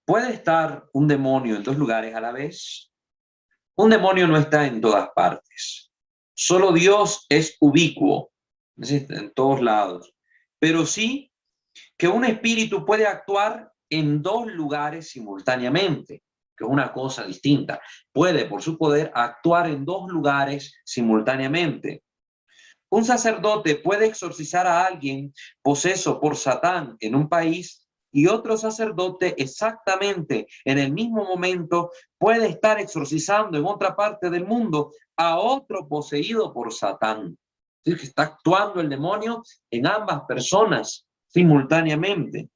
¿Puede estar un demonio en dos lugares a la vez? Un demonio no está en todas partes. Solo Dios es ubicuo, en todos lados. Pero sí que un espíritu puede actuar en dos lugares simultáneamente, que es una cosa distinta. Puede, por su poder, actuar en dos lugares simultáneamente. Un sacerdote puede exorcizar a alguien poseso por Satán en un país y otro sacerdote exactamente en el mismo momento puede estar exorcizando en otra parte del mundo a otro poseído por Satán. Es decir, que está actuando el demonio en ambas personas simultáneamente.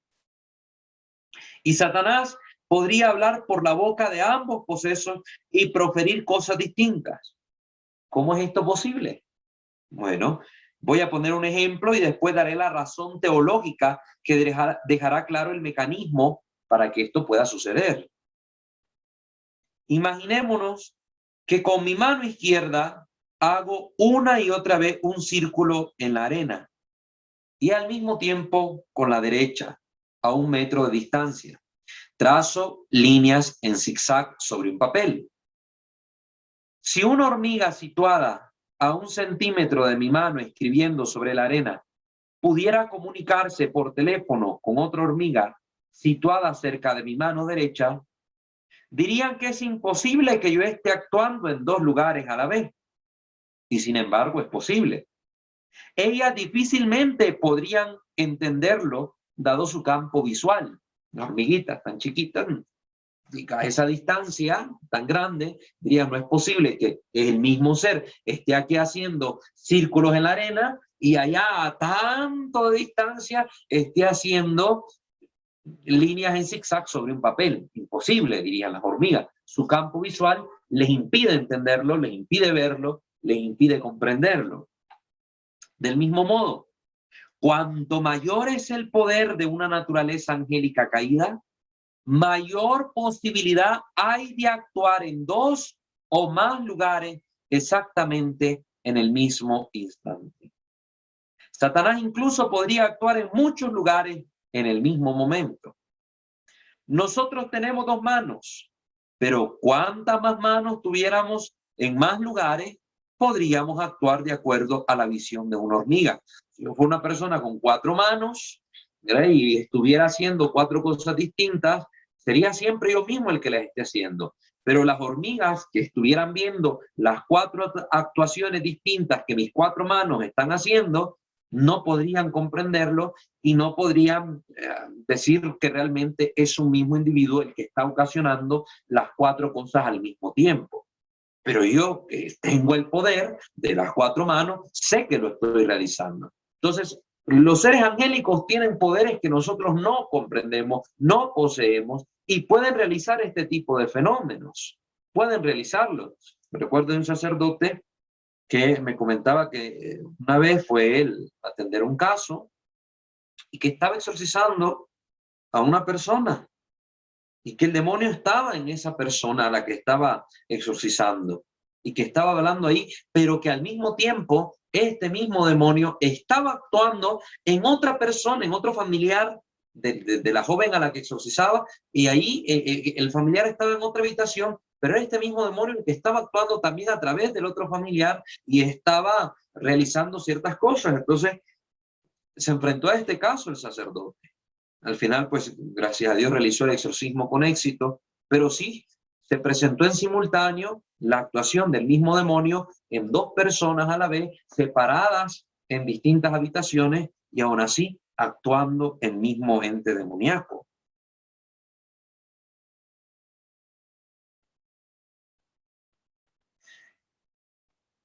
Y Satanás podría hablar por la boca de ambos posesos y proferir cosas distintas. ¿Cómo es esto posible? Bueno, voy a poner un ejemplo y después daré la razón teológica que dejará claro el mecanismo para que esto pueda suceder. Imaginémonos que con mi mano izquierda hago una y otra vez un círculo en la arena y al mismo tiempo con la derecha, a 1 metro de distancia, trazo líneas en zigzag sobre un papel. Si una hormiga situada a 1 centímetro de mi mano escribiendo sobre la arena pudiera comunicarse por teléfono con otra hormiga situada cerca de mi mano derecha, dirían que es imposible que yo esté actuando en dos lugares a la vez. Y sin embargo es posible. Ellas difícilmente podrían entenderlo dado su campo visual. Las hormiguitas tan chiquitas, a esa distancia tan grande, dirían, no es posible que el mismo ser esté aquí haciendo círculos en la arena y allá a tanto de distancia esté haciendo líneas en zigzag sobre un papel. Imposible, dirían las hormigas. Su campo visual les impide entenderlo, les impide verlo, les impide comprenderlo. Del mismo modo, cuanto mayor es el poder de una naturaleza angélica caída, mayor posibilidad hay de actuar en dos o más lugares exactamente en el mismo instante. Satanás incluso podría actuar en muchos lugares en el mismo momento. Nosotros tenemos 2 manos, pero cuántas más manos tuviéramos en más lugares, podríamos actuar de acuerdo a la visión de una hormiga. Si yo fuera una persona con 4 manos, ¿verdad?, y estuviera haciendo 4 cosas distintas, sería siempre yo mismo el que las esté haciendo. Pero las hormigas que estuvieran viendo las 4 actuaciones distintas que mis 4 manos están haciendo, no podrían comprenderlo y no podrían decir que realmente es un mismo individuo el que está ocasionando las 4 cosas al mismo tiempo. Pero yo, que tengo el poder de las 4 manos, sé que lo estoy realizando. Entonces, los seres angélicos tienen poderes que nosotros no comprendemos, no poseemos y pueden realizar este tipo de fenómenos. Pueden realizarlo. Recuerdo de un sacerdote que me comentaba que una vez fue él a atender un caso y que estaba exorcizando a una persona y que el demonio estaba en esa persona a la que estaba exorcizando y que estaba hablando ahí, pero que al mismo tiempo este mismo demonio estaba actuando en otra persona, en otro familiar de la joven a la que exorcizaba, y ahí el familiar estaba en otra habitación, pero este mismo demonio que estaba actuando también a través del otro familiar y estaba realizando ciertas cosas. Entonces se enfrentó a este caso el sacerdote. Al final, pues, gracias a Dios realizó el exorcismo con éxito, pero sí se presentó en simultáneo la actuación del mismo demonio en 2 personas a la vez, separadas en distintas habitaciones y aún así actuando el mismo ente demoníaco.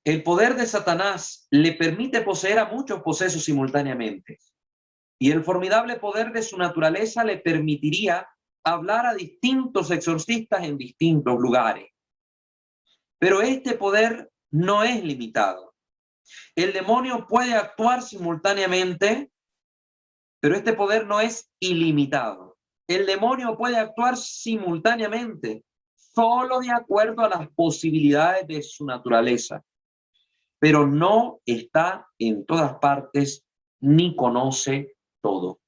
El poder de Satanás le permite poseer a muchos posesos simultáneamente. Y el formidable poder de su naturaleza le permitiría hablar a distintos exorcistas en distintos lugares. Pero este poder no es limitado. El demonio puede actuar simultáneamente, pero este poder no es ilimitado. El demonio puede actuar simultáneamente, solo de acuerdo a las posibilidades de su naturaleza, pero no está en todas partes ni conoce todo.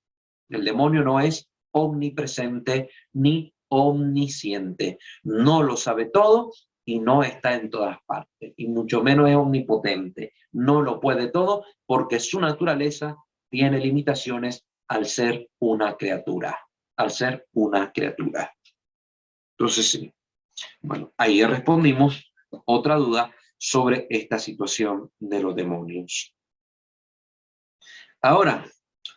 El demonio no es omnipresente ni omnisciente. No lo sabe todo y no está en todas partes, y mucho menos es omnipotente. No lo puede todo porque su naturaleza tiene limitaciones al ser una criatura, al ser una criatura. Entonces, sí. Bueno, ahí respondimos otra duda sobre esta situación de los demonios. Ahora,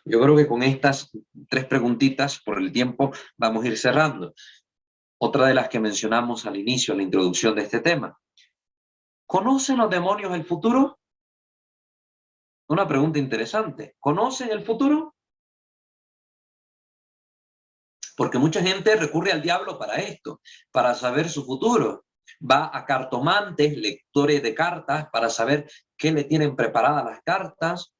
yo creo que con estas 3 preguntitas por el tiempo vamos a ir cerrando. Otra de las que mencionamos al inicio, en la introducción de este tema. ¿Conocen los demonios el futuro? Una pregunta interesante. ¿Conocen el futuro? Porque mucha gente recurre al diablo para esto, para saber su futuro. Va a cartomantes, lectores de cartas, para saber qué le tienen preparadas las cartas.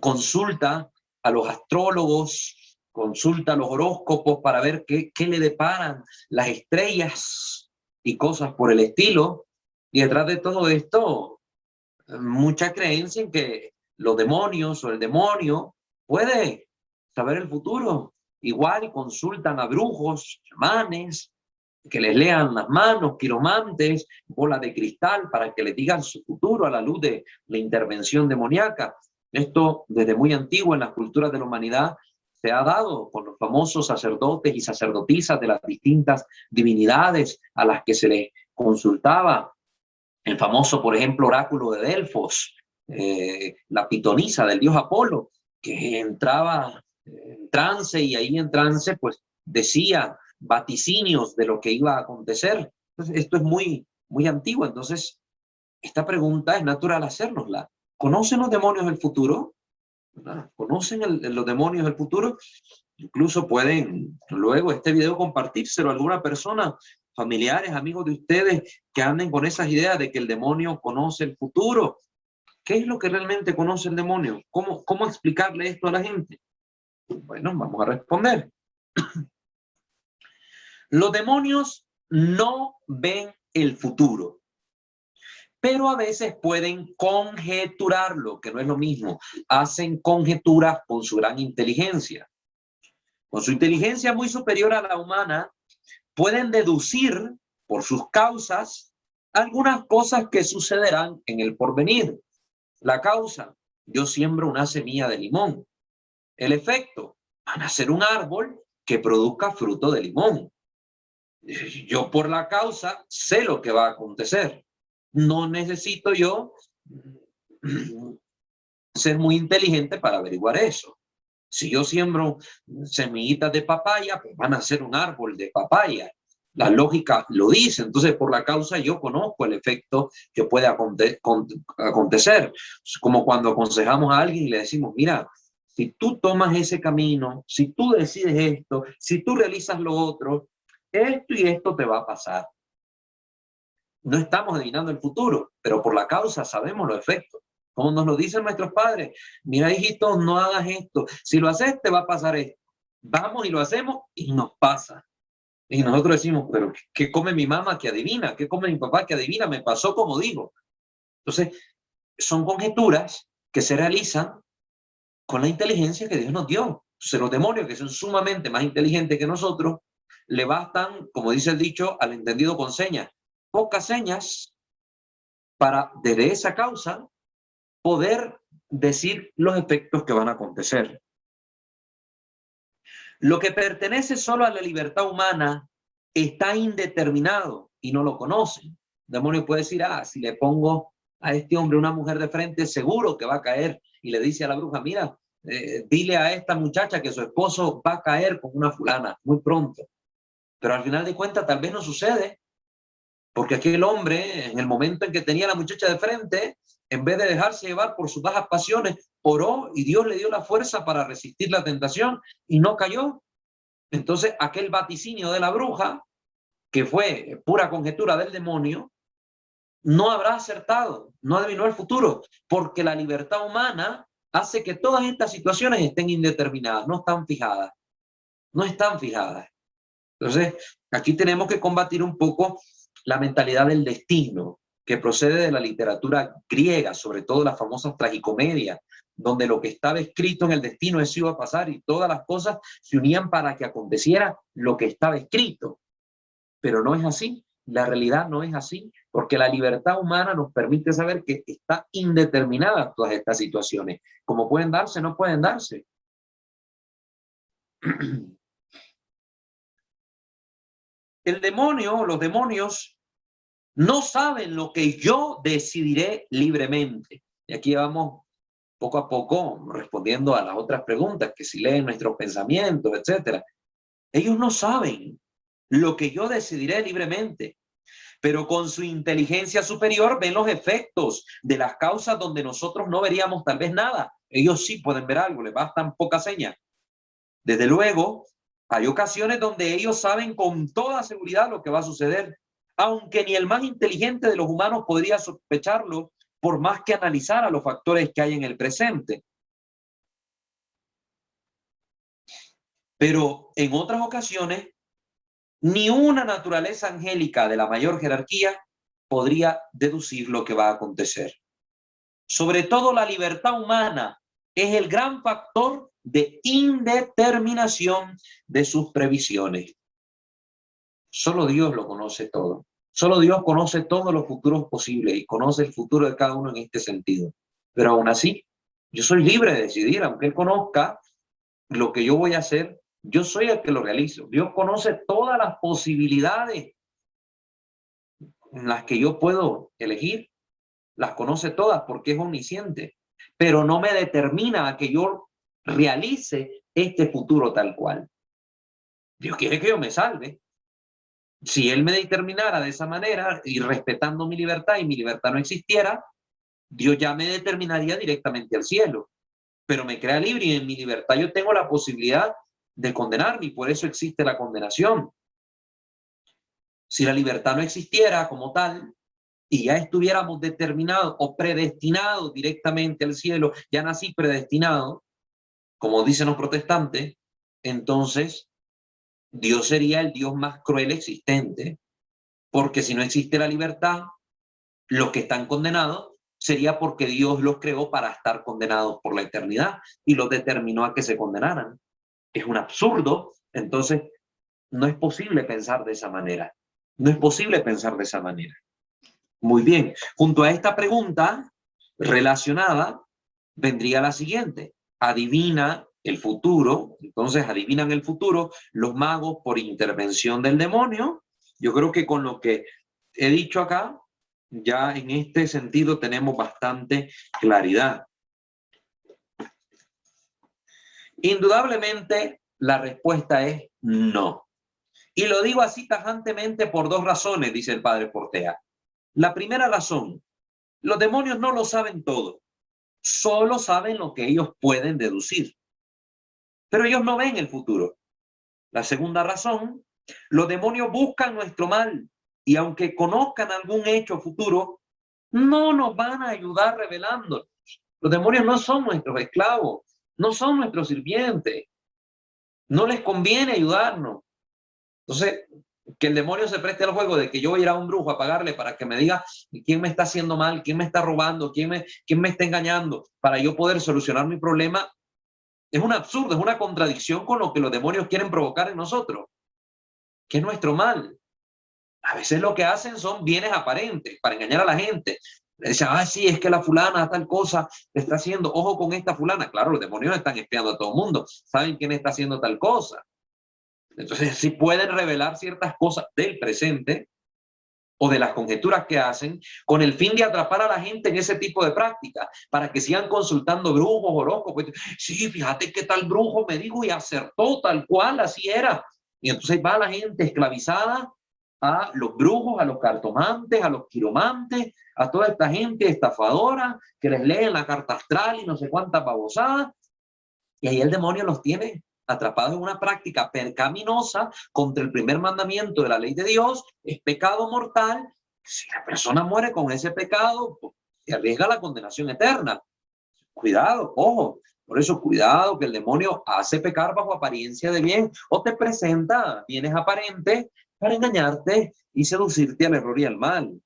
Consulta a los astrólogos, consulta a los horóscopos para ver qué le deparan las estrellas y cosas por el estilo. Y detrás de todo esto, mucha creencia en que los demonios o el demonio puede saber el futuro. Igual consultan a brujos, chamanes, que les lean las manos, quiromantes, bolas de cristal para que les digan su futuro a la luz de la intervención demoníaca. Esto desde muy antiguo en las culturas de la humanidad se ha dado con los famosos sacerdotes y sacerdotisas de las distintas divinidades a las que se les consultaba. El famoso, por ejemplo, oráculo de Delfos, la pitonisa del dios Apolo, que entraba en trance y ahí en trance pues decía vaticinios de lo que iba a acontecer. Entonces, esto es muy antiguo. Entonces, esta pregunta es natural hacérnosla. ¿Conocen los demonios del futuro? ¿Conocen los demonios del futuro? Incluso pueden luego este video compartírselo a alguna persona, familiares, amigos de ustedes que anden con esas ideas de que el demonio conoce el futuro. ¿Qué es lo que realmente conoce el demonio? ¿Cómo explicarle esto a la gente? Bueno, vamos a responder. Los demonios no ven el futuro, pero a veces pueden conjeturarlo, que no es lo mismo. Hacen conjeturas con su gran inteligencia. Con su inteligencia muy superior a la humana, pueden deducir por sus causas algunas cosas que sucederán en el porvenir. La causa: yo siembro una semilla de limón. El efecto: van a nacer un árbol que produzca fruto de limón. Yo por la causa sé lo que va a acontecer. No necesito yo ser muy inteligente para averiguar eso. Si yo siembro semillitas de papaya, pues van a ser un árbol de papaya. La lógica lo dice. Entonces, por la causa yo conozco el efecto que puede acontecer. Como cuando aconsejamos a alguien y le decimos, mira, si tú tomas ese camino, si tú decides esto, si tú realizas lo otro, esto y esto te va a pasar. No estamos adivinando el futuro, pero por la causa sabemos los efectos. Como nos lo dicen nuestros padres, mira, hijito, no hagas esto. Si lo haces, te va a pasar esto. Vamos y lo hacemos y nos pasa. Y nosotros decimos, pero ¿qué come mi mamá que adivina? ¿Qué come mi papá que adivina? Me pasó como digo. Entonces, son conjeturas que se realizan con la inteligencia que Dios nos dio. Entonces, los demonios, que son sumamente más inteligentes que nosotros, le bastan, como dice el dicho, al entendido con señas. Pocas señas para, desde esa causa, poder decir los efectos que van a acontecer. Lo que pertenece solo a la libertad humana está indeterminado y no lo conocen. El demonio puede decir, si le pongo a este hombre una mujer de frente, seguro que va a caer. Y le dice a la bruja, mira, dile a esta muchacha que su esposo va a caer con una fulana muy pronto. Pero al final de cuentas tal vez no sucede, porque aquel hombre, en el momento en que tenía a la muchacha de frente, en vez de dejarse llevar por sus bajas pasiones, oró y Dios le dio la fuerza para resistir la tentación y no cayó. Entonces, aquel vaticinio de la bruja, que fue pura conjetura del demonio, no habrá acertado, no adivinó el futuro, porque la libertad humana hace que todas estas situaciones estén indeterminadas, no están fijadas. No están fijadas. Entonces, aquí tenemos que combatir un poco la mentalidad del destino, que procede de la literatura griega, sobre todo las famosas tragicomedias, donde lo que estaba escrito en el destino eso iba a pasar y todas las cosas se unían para que aconteciera lo que estaba escrito. Pero no es así. La realidad no es así, porque la libertad humana nos permite saber que está indeterminada todas estas situaciones. Como pueden darse, no pueden darse. El demonio, los demonios, no saben lo que yo decidiré libremente. Y aquí vamos poco a poco respondiendo a las otras preguntas, que si leen nuestros pensamientos, etcétera. Ellos no saben lo que yo decidiré libremente, pero con su inteligencia superior ven los efectos de las causas donde nosotros no veríamos tal vez nada. Ellos sí pueden ver algo, les bastan pocas señas. Desde luego, hay ocasiones donde ellos saben con toda seguridad lo que va a suceder, aunque ni el más inteligente de los humanos podría sospecharlo, por más que analizara los factores que hay en el presente. Pero en otras ocasiones, ni una naturaleza angélica de la mayor jerarquía podría deducir lo que va a acontecer. Sobre todo la libertad humana es el gran factor de indeterminación de sus previsiones. Solo Dios lo conoce todo. Solo Dios conoce todos los futuros posibles y conoce el futuro de cada uno en este sentido. Pero aún así, yo soy libre de decidir, aunque Él conozca lo que yo voy a hacer, yo soy el que lo realizo. Dios conoce todas las posibilidades en las que yo puedo elegir, las conoce todas porque es omnisciente, pero no me determina a que yo realice este futuro tal cual. Dios quiere que yo me salve. Si Él me determinara de esa manera y respetando mi libertad y mi libertad no existiera, Dios ya me determinaría directamente al cielo, pero me crea libre y en mi libertad yo tengo la posibilidad de condenarme y por eso existe la condenación. Si la libertad no existiera como tal y ya estuviéramos determinados o predestinados directamente al cielo, ya nací predestinado, como dicen los protestantes, entonces Dios sería el Dios más cruel existente, porque si no existe la libertad, los que están condenados sería porque Dios los creó para estar condenados por la eternidad y los determinó a que se condenaran. Es un absurdo, entonces no es posible pensar de esa manera. No es posible pensar de esa manera. Muy bien, junto a esta pregunta relacionada vendría la siguiente. Adivina el futuro. Entonces adivinan el futuro los magos por intervención del demonio. Yo creo que con lo que he dicho acá, ya en este sentido tenemos bastante claridad. Indudablemente la respuesta es no. Y lo digo así tajantemente por dos razones, dice el padre Portea. La primera razón, los demonios no lo saben todo, solo saben lo que ellos pueden deducir, pero ellos no ven el futuro. La segunda razón, los demonios buscan nuestro mal y aunque conozcan algún hecho futuro, no nos van a ayudar revelándonos. Los demonios no son nuestros esclavos, no son nuestros sirvientes, no les conviene ayudarnos. Entonces, que el demonio se preste al juego de que yo voy a ir a un brujo a pagarle para que me diga quién me está haciendo mal, quién me está robando, quién me está engañando, para yo poder solucionar mi problema, es un absurdo, es una contradicción con lo que los demonios quieren provocar en nosotros, que es nuestro mal. A veces lo que hacen son bienes aparentes para engañar a la gente. Dicen, sí, es que la fulana tal cosa está haciendo, ojo con esta fulana. Claro, los demonios están espiando a todo el mundo, saben quién está haciendo tal cosa. Entonces, sí pueden revelar ciertas cosas del presente o de las conjeturas que hacen con el fin de atrapar a la gente en ese tipo de prácticas para que sigan consultando brujos, horóscopos. Sí, fíjate que tal brujo me dijo y acertó tal cual, así era. Y entonces va la gente esclavizada a los brujos, a los cartomantes, a los quiromantes, a toda esta gente estafadora que les leen la carta astral y no sé cuántas babosadas. Y ahí el demonio los tiene atrapados en una práctica percaminosa contra el primer mandamiento de la ley de Dios, es pecado mortal. Si la persona muere con ese pecado, pues, se arriesga la condenación eterna. Cuidado, ojo, por eso cuidado que el demonio hace pecar bajo apariencia de bien o te presenta bienes aparentes para engañarte y seducirte al error y al mal.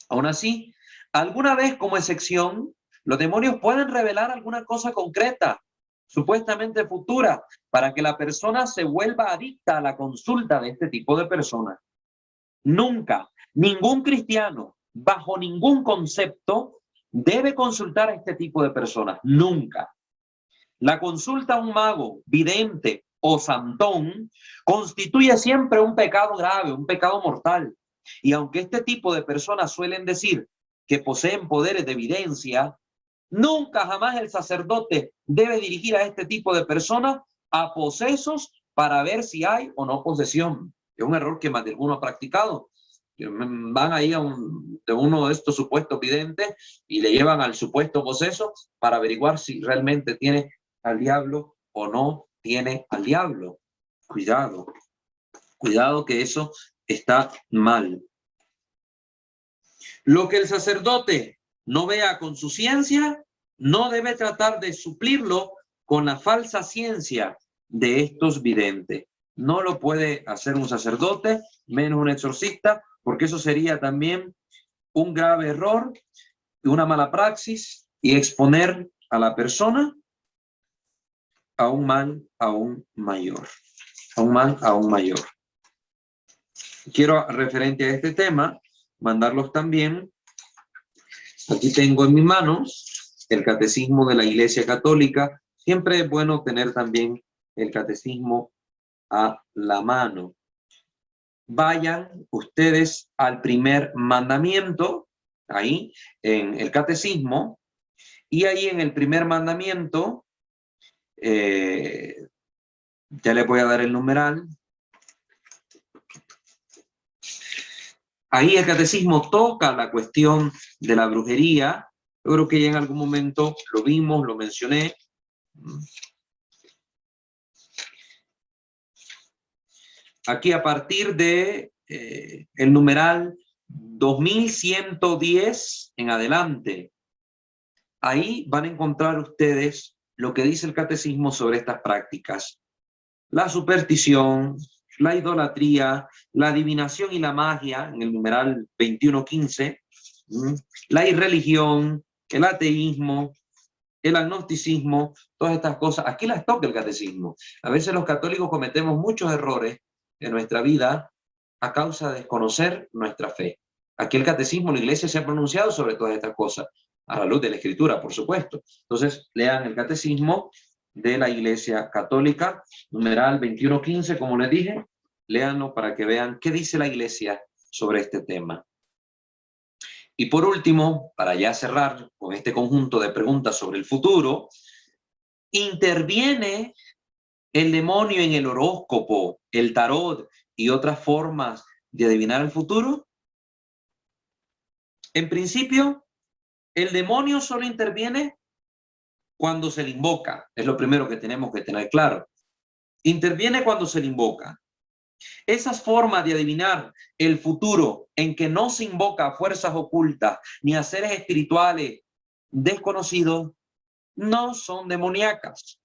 Aún así, alguna vez como excepción, los demonios pueden revelar alguna cosa concreta, supuestamente futura, para que la persona se vuelva adicta a la consulta de este tipo de personas. Nunca, ningún cristiano, bajo ningún concepto, debe consultar a este tipo de personas. Nunca. La consulta a un mago, vidente o santón constituye siempre un pecado grave, un pecado mortal. Y aunque este tipo de personas suelen decir que poseen poderes de evidencia, nunca jamás el sacerdote debe dirigir a este tipo de personas a posesos para ver si hay o no posesión. Es un error que más de alguno ha practicado. Van ahí de uno de estos supuestos videntes y le llevan al supuesto poseso para averiguar si realmente tiene al diablo o no tiene al diablo. Cuidado, cuidado que eso está mal. Lo que el sacerdote no vea con su ciencia, no debe tratar de suplirlo con la falsa ciencia de estos videntes. No lo puede hacer un sacerdote, menos un exorcista, porque eso sería también un grave error, una mala praxis y exponer a la persona a un mal aún mayor. A un mal aún mayor. Quiero, referente a este tema, mandarlos también. Aquí tengo en mis manos el Catecismo de la Iglesia Católica. Siempre es bueno tener también el Catecismo a la mano. Vayan ustedes al primer mandamiento, ahí en el Catecismo, y ahí en el primer mandamiento, ya les voy a dar el numeral. Ahí el Catecismo toca la cuestión de la brujería. Yo creo que ya en algún momento lo vimos, lo mencioné. Aquí a partir de el numeral 2110 en adelante, ahí van a encontrar ustedes lo que dice el Catecismo sobre estas prácticas. La superstición, la idolatría, la adivinación y la magia, en el numeral 2115, la irreligión, el ateísmo, el agnosticismo, todas estas cosas. Aquí las toca el Catecismo. A veces los católicos cometemos muchos errores en nuestra vida a causa de desconocer nuestra fe. Aquí el Catecismo, la Iglesia se ha pronunciado sobre todas estas cosas, a la luz de la Escritura, por supuesto. Entonces, lean el Catecismo de la Iglesia Católica, numeral 2115, como les dije, léanlo para que vean qué dice la Iglesia sobre este tema. Y por último, para ya cerrar con este conjunto de preguntas sobre el futuro, ¿interviene el demonio en el horóscopo, el tarot y otras formas de adivinar el futuro? En principio, el demonio solo interviene cuando se le invoca. Es lo primero que tenemos que tener claro. Interviene cuando se le invoca. Esas formas de adivinar el futuro en que no se invoca a fuerzas ocultas ni a seres espirituales desconocidos no son demoníacas.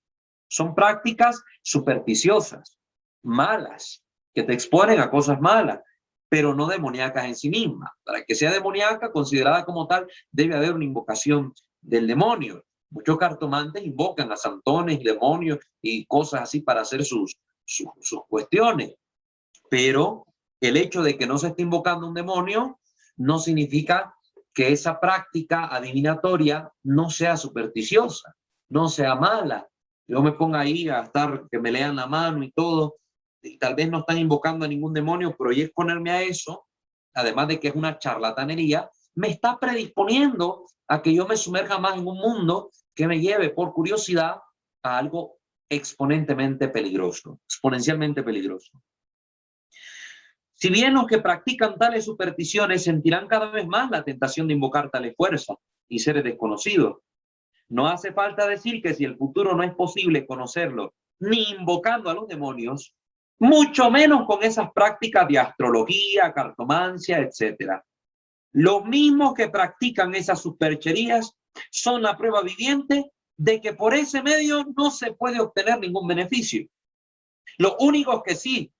Son prácticas supersticiosas, malas, que te exponen a cosas malas, pero no demoníacas en sí mismas. Para que sea demoníaca, considerada como tal, debe haber una invocación del demonio. Muchos cartomantes invocan a santones, demonios y cosas así para hacer sus cuestiones. Pero el hecho de que no se esté invocando un demonio no significa que esa práctica adivinatoria no sea supersticiosa, no sea mala. Yo me pongo ahí a estar, que me lean la mano y todo, y tal vez no están invocando a ningún demonio, pero y exponerme a eso, además de que es una charlatanería, me está predisponiendo a que yo me sumerja más en un mundo que me lleve por curiosidad a algo exponencialmente peligroso. Si bien los que practican tales supersticiones sentirán cada vez más la tentación de invocar tales fuerzas y seres desconocidos, no hace falta decir que si el futuro no es posible conocerlo ni invocando a los demonios, mucho menos con esas prácticas de astrología, cartomancia, etc. Los mismos que practican esas supercherías son la prueba viviente de que por ese medio no se puede obtener ningún beneficio. Los únicos que sí,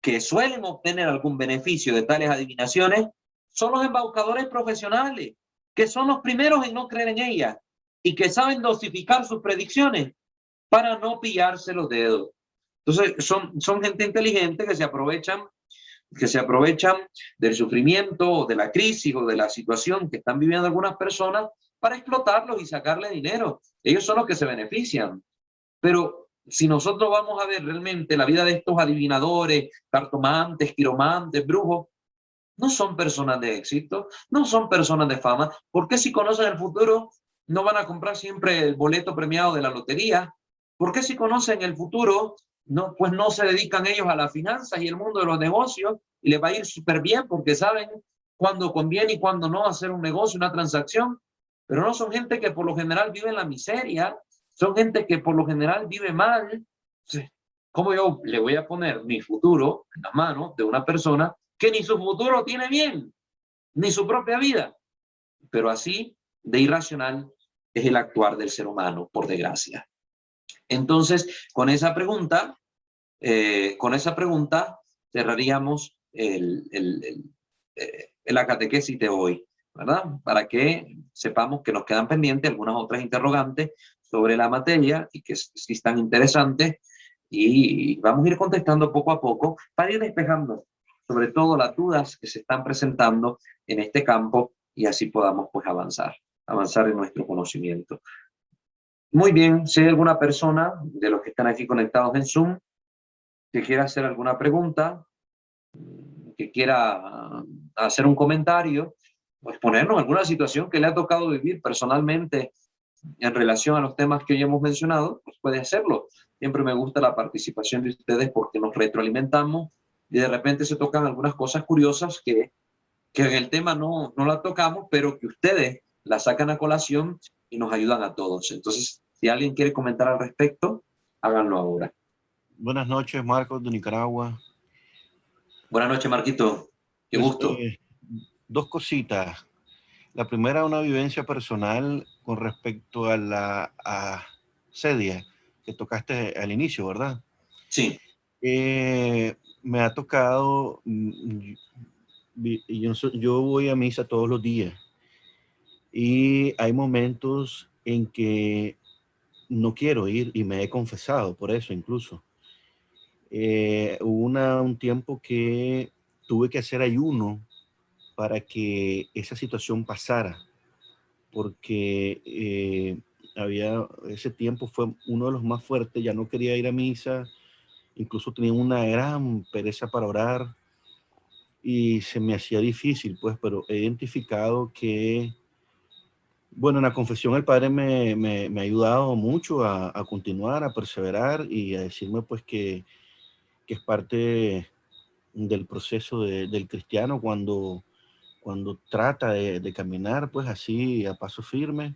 que suelen obtener algún beneficio de tales adivinaciones, son los embaucadores profesionales, que son los primeros en no creer en ellas y que saben dosificar sus predicciones para no pillarse los dedos. Entonces, son gente inteligente que se aprovechan que se aprovechan del sufrimiento o de la crisis o de la situación que están viviendo algunas personas para explotarlos y sacarle dinero. Ellos son los que se benefician. Pero si nosotros vamos a ver realmente la vida de estos adivinadores, cartomantes, quiromantes, brujos, no son personas de éxito, no son personas de fama. ¿Por qué si conocen el futuro no van a comprar siempre el boleto premiado de la lotería? ¿Por qué si conocen el futuro no, pues no se dedican ellos a las finanzas y el mundo de los negocios y les va a ir súper bien porque saben cuándo conviene y cuándo no hacer un negocio, una transacción? Pero no son gente que por lo general vive en la miseria, son gente que por lo general vive mal. ¿Cómo yo le voy a poner mi futuro en las manos de una persona que ni su futuro tiene bien, ni su propia vida? Pero así de irracional es el actuar del ser humano, por desgracia. Entonces, con esa pregunta cerraríamos la catequesis de hoy, ¿verdad? Para que sepamos que nos quedan pendientes algunas otras interrogantes sobre la materia y que sí están interesantes, y vamos a ir contestando poco a poco para ir despejando sobre todo las dudas que se están presentando en este campo y así podamos pues avanzar en nuestro conocimiento. Muy bien, si hay alguna persona de los que están aquí conectados en Zoom que quiera hacer alguna pregunta, que quiera hacer un comentario, pues ponernos alguna situación que le ha tocado vivir personalmente en relación a los temas que hoy hemos mencionado, pues puede hacerlo. Siempre me gusta la participación de ustedes porque nos retroalimentamos y de repente se tocan algunas cosas curiosas que en el tema no la tocamos, pero que ustedes la sacan a colación y nos ayudan a todos. Entonces, si alguien quiere comentar al respecto, háganlo ahora. Buenas noches, Marcos de Nicaragua. Buenas noches, Marquito. Qué gusto. Dos cositas. La primera, una vivencia personal con respecto a la asedia que tocaste al inicio, ¿verdad? Sí. Me ha tocado, yo voy a misa todos los días y hay momentos en que no quiero ir y me he confesado por eso incluso. Hubo un tiempo que tuve que hacer ayuno para que esa situación pasara, porque ese tiempo fue uno de los más fuertes, ya no quería ir a misa, incluso tenía una gran pereza para orar y se me hacía difícil, pues, pero he identificado que, bueno, en la confesión el Padre me ha ayudado mucho a continuar, a perseverar y a decirme, pues, que es parte del proceso del cristiano cuando trata de caminar, pues, así, a paso firme.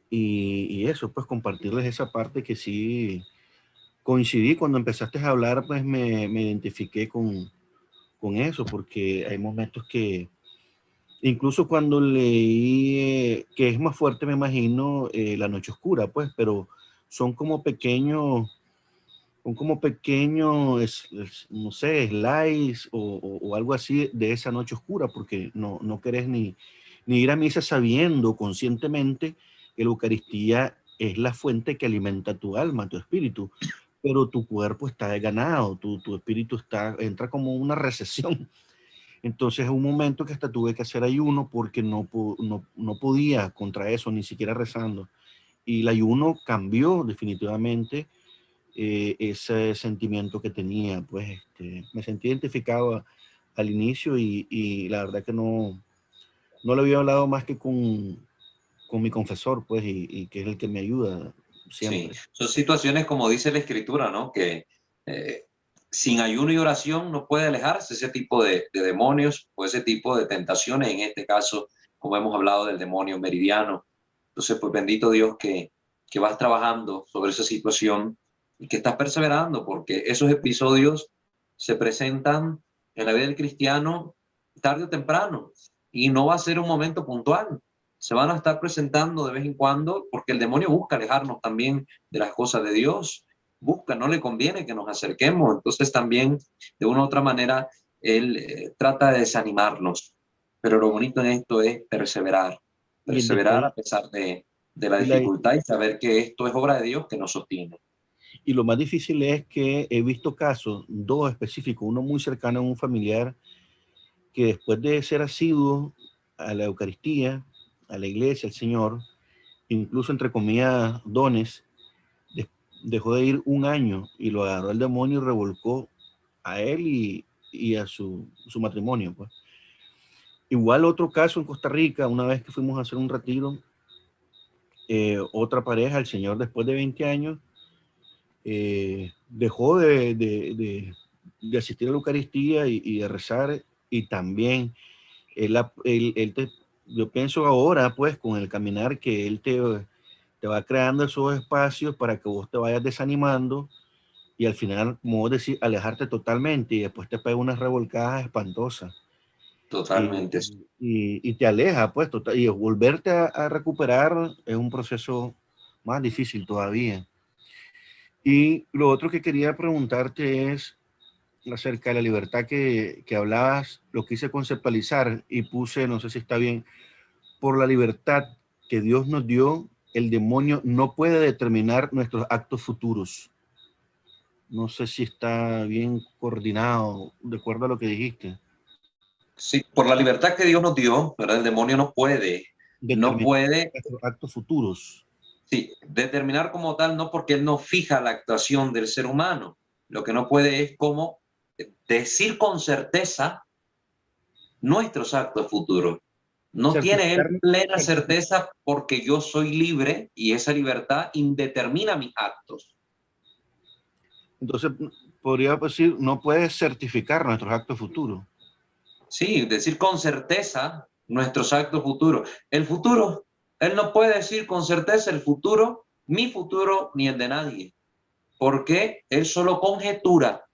Y eso, pues, compartirles esa parte que sí coincidí cuando empezaste a hablar, pues, me identifiqué con eso, porque hay momentos que, incluso cuando leí, que es más fuerte, me imagino, La Noche Oscura, pues, pero son como pequeños, no sé, slides o algo así de esa noche oscura, porque no querés ni ir a misa sabiendo conscientemente que la Eucaristía es la fuente que alimenta tu alma, tu espíritu, pero tu cuerpo está desganado, tu espíritu entra como una recesión. Entonces es un momento que hasta tuve que hacer ayuno porque no podía contra eso, ni siquiera rezando. Y el ayuno cambió definitivamente ese sentimiento que tenía, pues me sentí identificado al inicio y la verdad que no lo había hablado más que con mi confesor, pues, y que es el que me ayuda siempre. Sí, son situaciones como dice la Escritura, ¿no? Que sin ayuno y oración no puede alejarse ese tipo de demonios o ese tipo de tentaciones, en este caso, como hemos hablado del demonio meridiano. Entonces, pues bendito Dios que vas trabajando sobre esa situación y que estás perseverando, porque esos episodios se presentan en la vida del cristiano tarde o temprano y no va a ser un momento puntual. Se van a estar presentando de vez en cuando porque el demonio busca alejarnos también de las cosas de Dios, busca, no le conviene que nos acerquemos. Entonces también, de una u otra manera, él trata de desanimarnos. Pero lo bonito en esto es perseverar Y el a detalle, pesar de la y la, dificultad y saber que esto es obra de Dios que nos sostiene. Y lo más difícil es que he visto casos, dos específicos, uno muy cercano a un familiar, que después de ser asiduo a la Eucaristía, a la iglesia, al Señor, incluso entre comillas dones, dejó de ir un año y lo agarró el demonio y revolcó a él y a su matrimonio. Pues. Igual otro caso en Costa Rica, una vez que fuimos a hacer un retiro, otra pareja, el señor después de 20 años, dejó de asistir a la Eucaristía y de rezar, y también yo pienso ahora, pues, con el caminar, que él te va creando esos espacios para que vos te vayas desanimando y al final, como vos decís, alejarte totalmente y después te pega unas revolcadas espantosas Totalmente. y te aleja, pues, y volverte a recuperar es un proceso más difícil todavía. Y lo otro que quería preguntarte es acerca de la libertad que hablabas, lo quise conceptualizar y puse, no sé si está bien, por la libertad que Dios nos dio, el demonio no puede determinar nuestros actos futuros. No sé si está bien coordinado, de acuerdo a lo que dijiste. Sí, por la libertad que Dios nos dio, ¿verdad? El demonio no Determinar puede, nuestros actos futuros. sí, determinar como tal, no, porque él no fija la actuación del ser humano. Lo que no puede es como decir con certeza nuestros actos futuros. No tiene él Certificar, plena certeza porque yo soy libre y esa libertad indetermina mis actos. entonces, podría decir, no puede certificar nuestros actos futuros. Sí, decir con certeza nuestros actos futuros. El futuro, él no puede decir con certeza el futuro, mi futuro ni el de nadie, porque él solo conjetura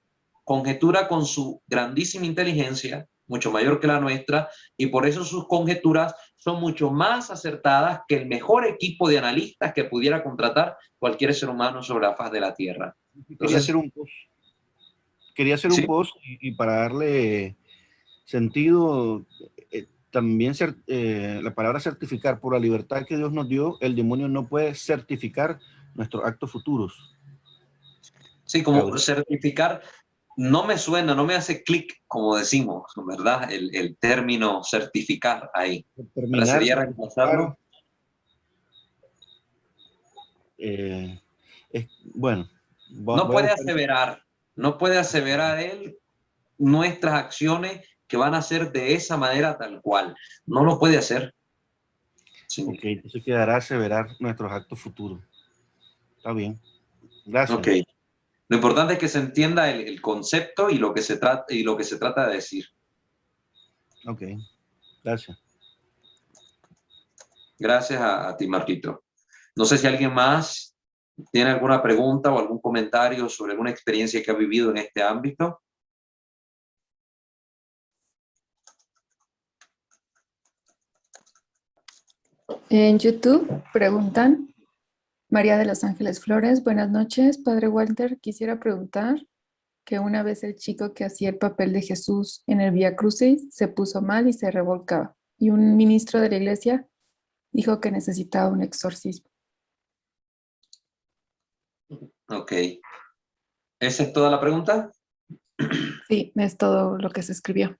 con su grandísima inteligencia, mucho mayor que la nuestra, y por eso sus conjeturas son mucho más acertadas que el mejor equipo de analistas que pudiera contratar cualquier ser humano sobre la faz de la Tierra. Quería hacer Entonces, un post, quería hacer un sí, post y para darle sentido, también la palabra certificar, por la libertad que Dios nos dio, el demonio no puede certificar nuestros actos futuros. sí, como certificar, no me suena, no me hace clic, como decimos, ¿verdad? El término certificar ahí. Ahora Determinar, sería certificar, reemplazarlo. eh, bueno, No voy a puede buscar. aseverar, no puede aseverar él nuestras acciones que van a ser de esa manera tal cual. No lo puede hacer. Ok, Sí. entonces quedará aseverar nuestros actos futuros. Está bien, Ok. gracias. Lo importante es que se entienda el concepto y lo que se trata y lo que se trata de decir. Ok, gracias. Gracias a ti, Marquito. No sé si alguien más tiene alguna pregunta o algún comentario sobre alguna experiencia que ha vivido en este ámbito. En YouTube preguntan, María de los Ángeles Flores, buenas noches, Padre Walter. Quisiera preguntar que una vez el chico que hacía el papel de Jesús en el Vía Crucis se puso mal y se revolcaba. Y un ministro de la iglesia dijo que necesitaba un exorcismo. Ok. ¿Esa es toda la pregunta? Sí, es todo lo que se escribió.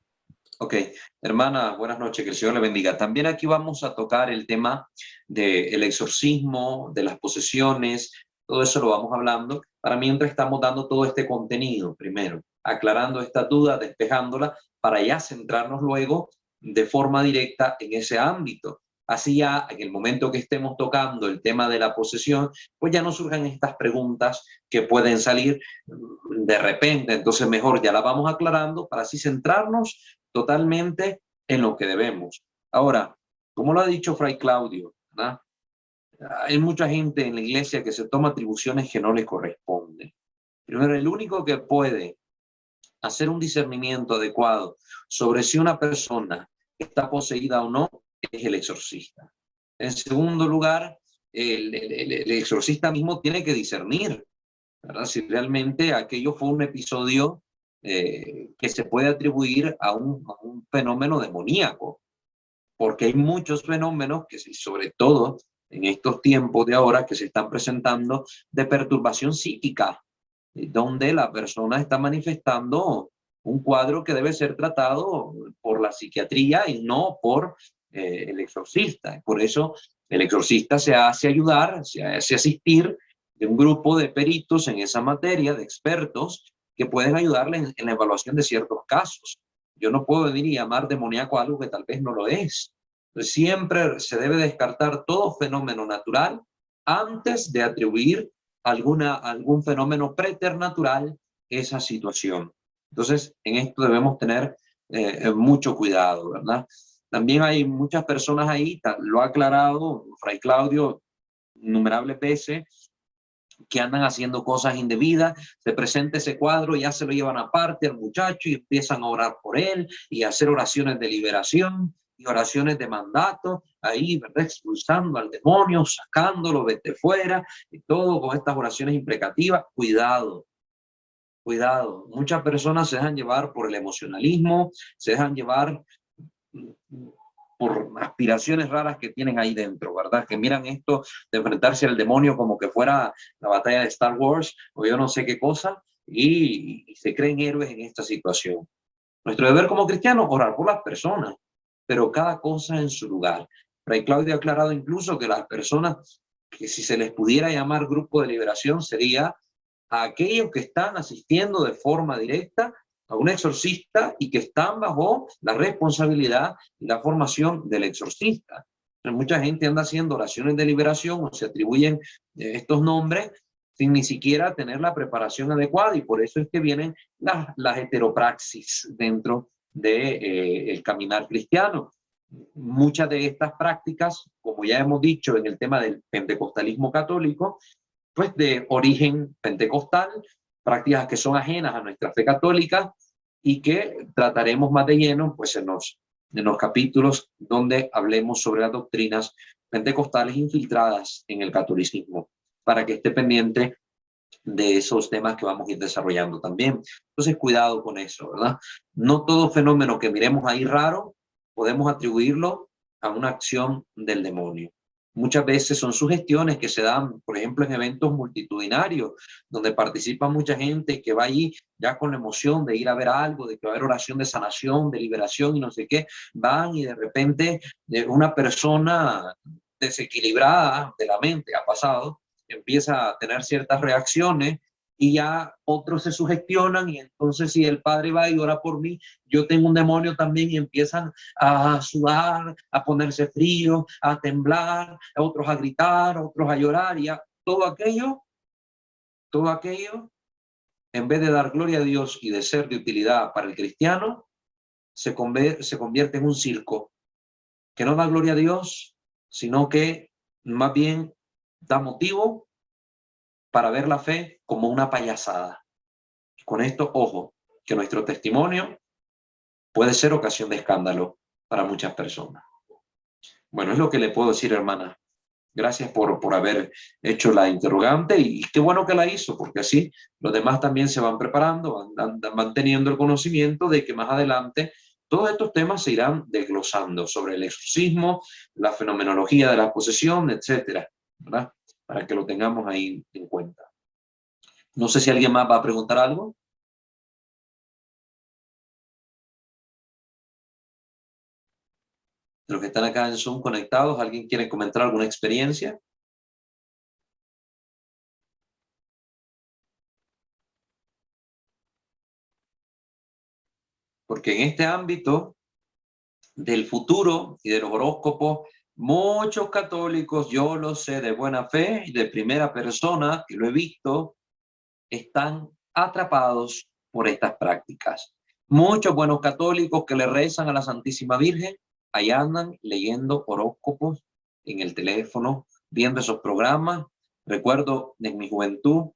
Ok, hermana, buenas noches, que el Señor le bendiga. También aquí vamos a tocar el tema del exorcismo, de las posesiones, todo eso lo vamos hablando. Para mientras estamos dando todo este contenido primero, aclarando esta duda, despejándola, para ya centrarnos luego de forma directa en ese ámbito. Así ya en el momento que estemos tocando el tema de la posesión, pues ya no surjan estas preguntas que pueden salir de repente. Entonces mejor ya la vamos aclarando para así centrarnos totalmente en lo que debemos. Ahora, como lo ha dicho Fray Claudio, ¿verdad? Hay mucha gente en la iglesia que se toma atribuciones que no le corresponden. Primero, el único que puede hacer un discernimiento adecuado sobre si una persona está poseída o no es el exorcista. En segundo lugar, el exorcista mismo tiene que discernir, ¿verdad? Si realmente aquello fue un episodio que se puede atribuir a un fenómeno demoníaco, porque hay muchos fenómenos que, sobre todo en estos tiempos de ahora que se están presentando de perturbación psíquica, donde la persona está manifestando un cuadro que debe ser tratado por la psiquiatría y no por el exorcista. Por eso el exorcista se hace ayudar, se hace asistir de un grupo de peritos en esa materia, de expertos, que pueden ayudarle en la evaluación de ciertos casos. Yo no puedo venir y llamar demoníaco a algo que tal vez no lo es. Entonces, siempre se debe descartar todo fenómeno natural antes de atribuir algún fenómeno preternatural esa situación. Entonces, en esto debemos tener mucho cuidado, ¿verdad? También hay muchas personas ahí, lo ha aclarado Fray Claudio innumerables veces, que andan haciendo cosas indebidas. Se presenta ese cuadro, ya se lo llevan aparte al muchacho y empiezan a orar por él y a hacer oraciones de liberación y oraciones de mandato, ahí, ¿verdad? Expulsando al demonio, sacándolo, vete fuera, y todo con estas oraciones imprecativas. Cuidado, cuidado. Muchas personas se dejan llevar por el emocionalismo, se dejan llevar por aspiraciones raras que tienen ahí dentro, ¿verdad? Que miran esto de enfrentarse al demonio como que fuera la batalla de Star Wars o yo no sé qué cosa, y se creen héroes en esta situación. Nuestro deber como cristianos, orar por las personas, pero cada cosa en su lugar. Fray Claudio ha aclarado incluso que las personas, que si se les pudiera llamar grupo de liberación, sería a aquellos que están asistiendo de forma directa a un exorcista y que están bajo la responsabilidad y la formación del exorcista. Mucha gente anda haciendo oraciones de liberación o se atribuyen estos nombres sin ni siquiera tener la preparación adecuada, y por eso es que vienen las heteropraxis dentro del caminar cristiano. Muchas de estas prácticas, como ya hemos dicho en el tema del pentecostalismo católico, pues de origen pentecostal, prácticas que son ajenas a nuestra fe católica y que trataremos más de lleno pues en los capítulos donde hablemos sobre las doctrinas pentecostales infiltradas en el catolicismo, para que esté pendiente de esos temas que vamos a ir desarrollando también. Entonces, cuidado con eso, ¿verdad? No todo fenómeno que miremos ahí raro podemos atribuirlo a una acción del demonio. Muchas veces son sugestiones que se dan, por ejemplo, en eventos multitudinarios, donde participa mucha gente que va allí ya con la emoción de ir a ver algo, de que va a haber oración de sanación, de liberación y no sé qué. Van y de repente una persona desequilibrada de la mente, ha pasado, empieza a tener ciertas reacciones y ya otros se sugestionan, y entonces si el padre va y ora por mí, yo tengo un demonio también, y empiezan a sudar, a ponerse frío, a temblar, a otros a gritar, a otros a llorar, y todo aquello, en vez de dar gloria a Dios y de ser de utilidad para el cristiano, se convierte en un circo que no da gloria a Dios, sino que más bien da motivo para ver la fe como una payasada. Con esto, ojo, que nuestro testimonio puede ser ocasión de escándalo para muchas personas. Bueno, es lo que le puedo decir, hermana. Gracias por haber hecho la interrogante, y qué bueno que la hizo, porque así los demás también se van preparando, van teniendo el conocimiento de que más adelante todos estos temas se irán desglosando sobre el exorcismo, la fenomenología de la posesión, etcétera, ¿verdad? Para que lo tengamos ahí en cuenta. No sé si alguien más va a preguntar algo. De los que están acá en Zoom conectados, ¿alguien quiere comentar alguna experiencia? Porque en este ámbito del futuro y de los horóscopos, muchos católicos, yo lo sé de buena fe y de primera persona, que lo he visto, están atrapados por estas prácticas. Muchos buenos católicos que le rezan a la Santísima Virgen, ahí andan leyendo horóscopos en el teléfono, viendo esos programas. Recuerdo en mi juventud,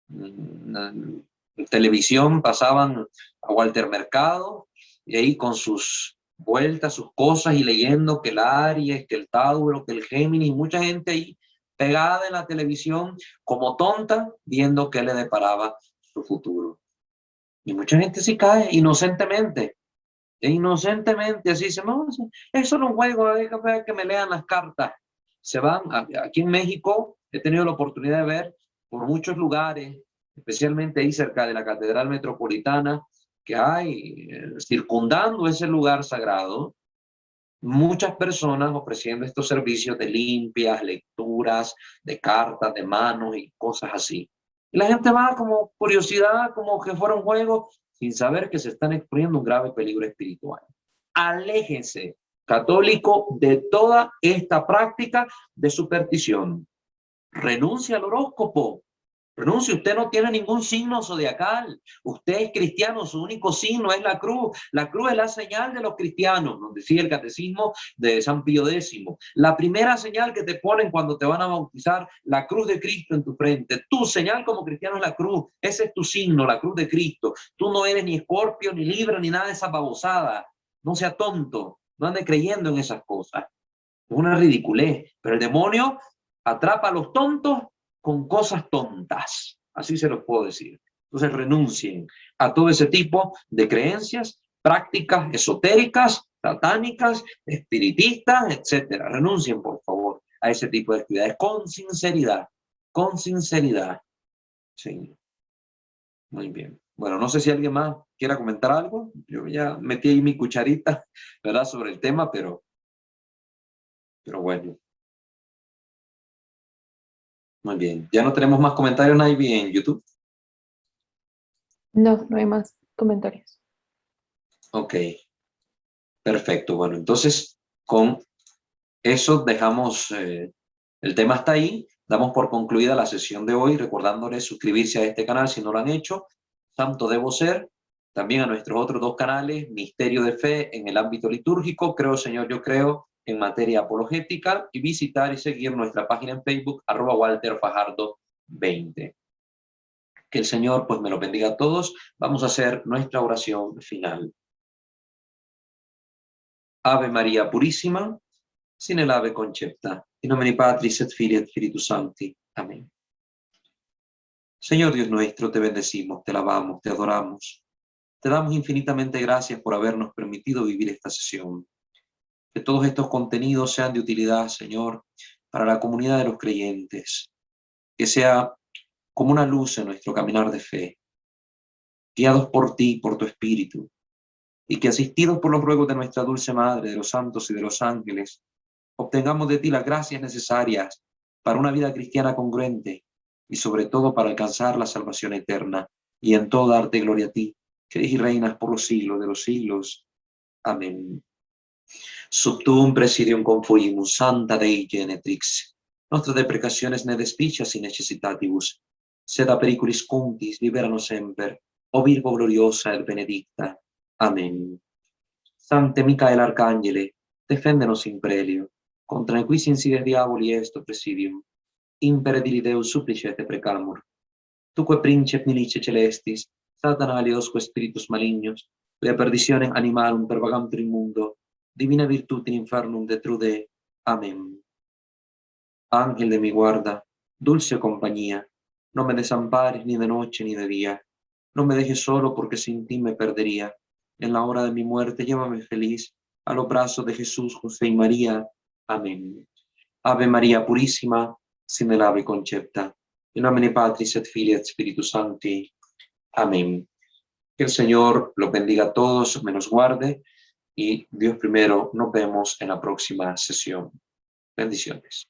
en televisión pasaban a Walter Mercado, y ahí con sus vueltas, sus cosas, y leyendo que el Aries, que el Tauro, que el Géminis, mucha gente ahí pegada en la televisión como tonta, viendo qué le deparaba su futuro. Y mucha gente sí cae inocentemente, así dice, no, eso no es un juego, déjame que me lean las cartas. se van, aquí en México he tenido la oportunidad de ver por muchos lugares, especialmente ahí cerca de la Catedral Metropolitana, que hay circundando ese lugar sagrado, muchas personas ofreciendo estos servicios de limpias, lecturas, de cartas, de manos y cosas así. Y la gente va como curiosidad, como que fuera un juego, sin saber que se están exponiendo un grave peligro espiritual. Aléjense, católico, de toda esta práctica de superstición. Renuncia al horóscopo. Renuncie, usted no tiene ningún signo zodiacal. Usted es cristiano, su único signo es la cruz. La cruz es la señal de los cristianos, nos decía el catecismo de San Pío X. La primera señal que te ponen cuando te van a bautizar, la cruz de Cristo en tu frente. Tu señal como cristiano es la cruz. Ese es tu signo, la cruz de Cristo. Tú no eres ni Escorpio, ni Libra, ni nada de esa babosada. No sea tonto, no ande creyendo en esas cosas. Es una ridiculez. Pero el demonio atrapa a los tontos con cosas tontas, así se los puedo decir. Entonces renuncien a todo ese tipo de creencias, prácticas esotéricas, satánicas, espiritistas, etcétera. Renuncien, por favor, a ese tipo de actividades con sinceridad, con sinceridad. Sí. Muy bien. Bueno, no sé si alguien más quiera comentar algo. Yo ya metí ahí mi cucharita, ¿verdad?, sobre el tema, pero bueno. Muy bien. ¿Ya no tenemos más comentarios, Naivi, en YouTube? No, no hay más comentarios. Ok. Perfecto. Bueno, entonces, con eso dejamos el tema hasta ahí. Damos por concluida la sesión de hoy, recordándoles suscribirse a este canal si no lo han hecho. Santo Debo Ser. También a nuestros otros dos canales, Misterio de Fe en el ámbito litúrgico, Creo Señor Yo Creo en materia apologética, y visitar y seguir nuestra página en Facebook, @WalterFajardo20. Que el Señor pues me lo bendiga a todos. Vamos a hacer nuestra oración final. Ave María Purísima, sin el ave concepta, in nomine Patris et Filii et Spiritus Sancti. Amén. Señor Dios nuestro, te bendecimos, te alabamos, te adoramos. Te damos infinitamente gracias por habernos permitido vivir esta sesión. Que todos estos contenidos sean de utilidad, Señor, para la comunidad de los creyentes. Que sea como una luz en nuestro caminar de fe. Guiados por ti, por tu Espíritu. Y que asistidos por los ruegos de nuestra dulce Madre, de los santos y de los ángeles, obtengamos de ti las gracias necesarias para una vida cristiana congruente y sobre todo para alcanzar la salvación eterna y en todo darte gloria a ti, que eres y reinas por los siglos de los siglos. Amén. Sub tuum presidium confuimus, Santa Dei Genetrix, nostra deprecationes ne despicias in necessitatibus, sed a periculis contis liberanos semper, o Virgo gloriosa et benedicta. Amén. Sante Micael Arcangele, defendenos in prelio, contra quis insides diaboli est presidium, impere dili Deus supplicete precamur. Tuque princeps milice celestis, Satana aliosque spiritus malignos, quia perditionem animalum pervagantur in mundo, divina virtute in infernum detrude. Amén. Ángel de mi guarda, dulce compañía, no me desampares ni de noche ni de día, no me dejes solo porque sin ti me perdería. En la hora de mi muerte llévame feliz a los brazos de Jesús, José y María. Amén. Ave María Purísima, sin el ave concepta, in nomine Patris et Filii et Spiritus Sancti. Amén. Que el Señor los bendiga a todos, me los guarde, y Dios primero, nos vemos en la próxima sesión. Bendiciones.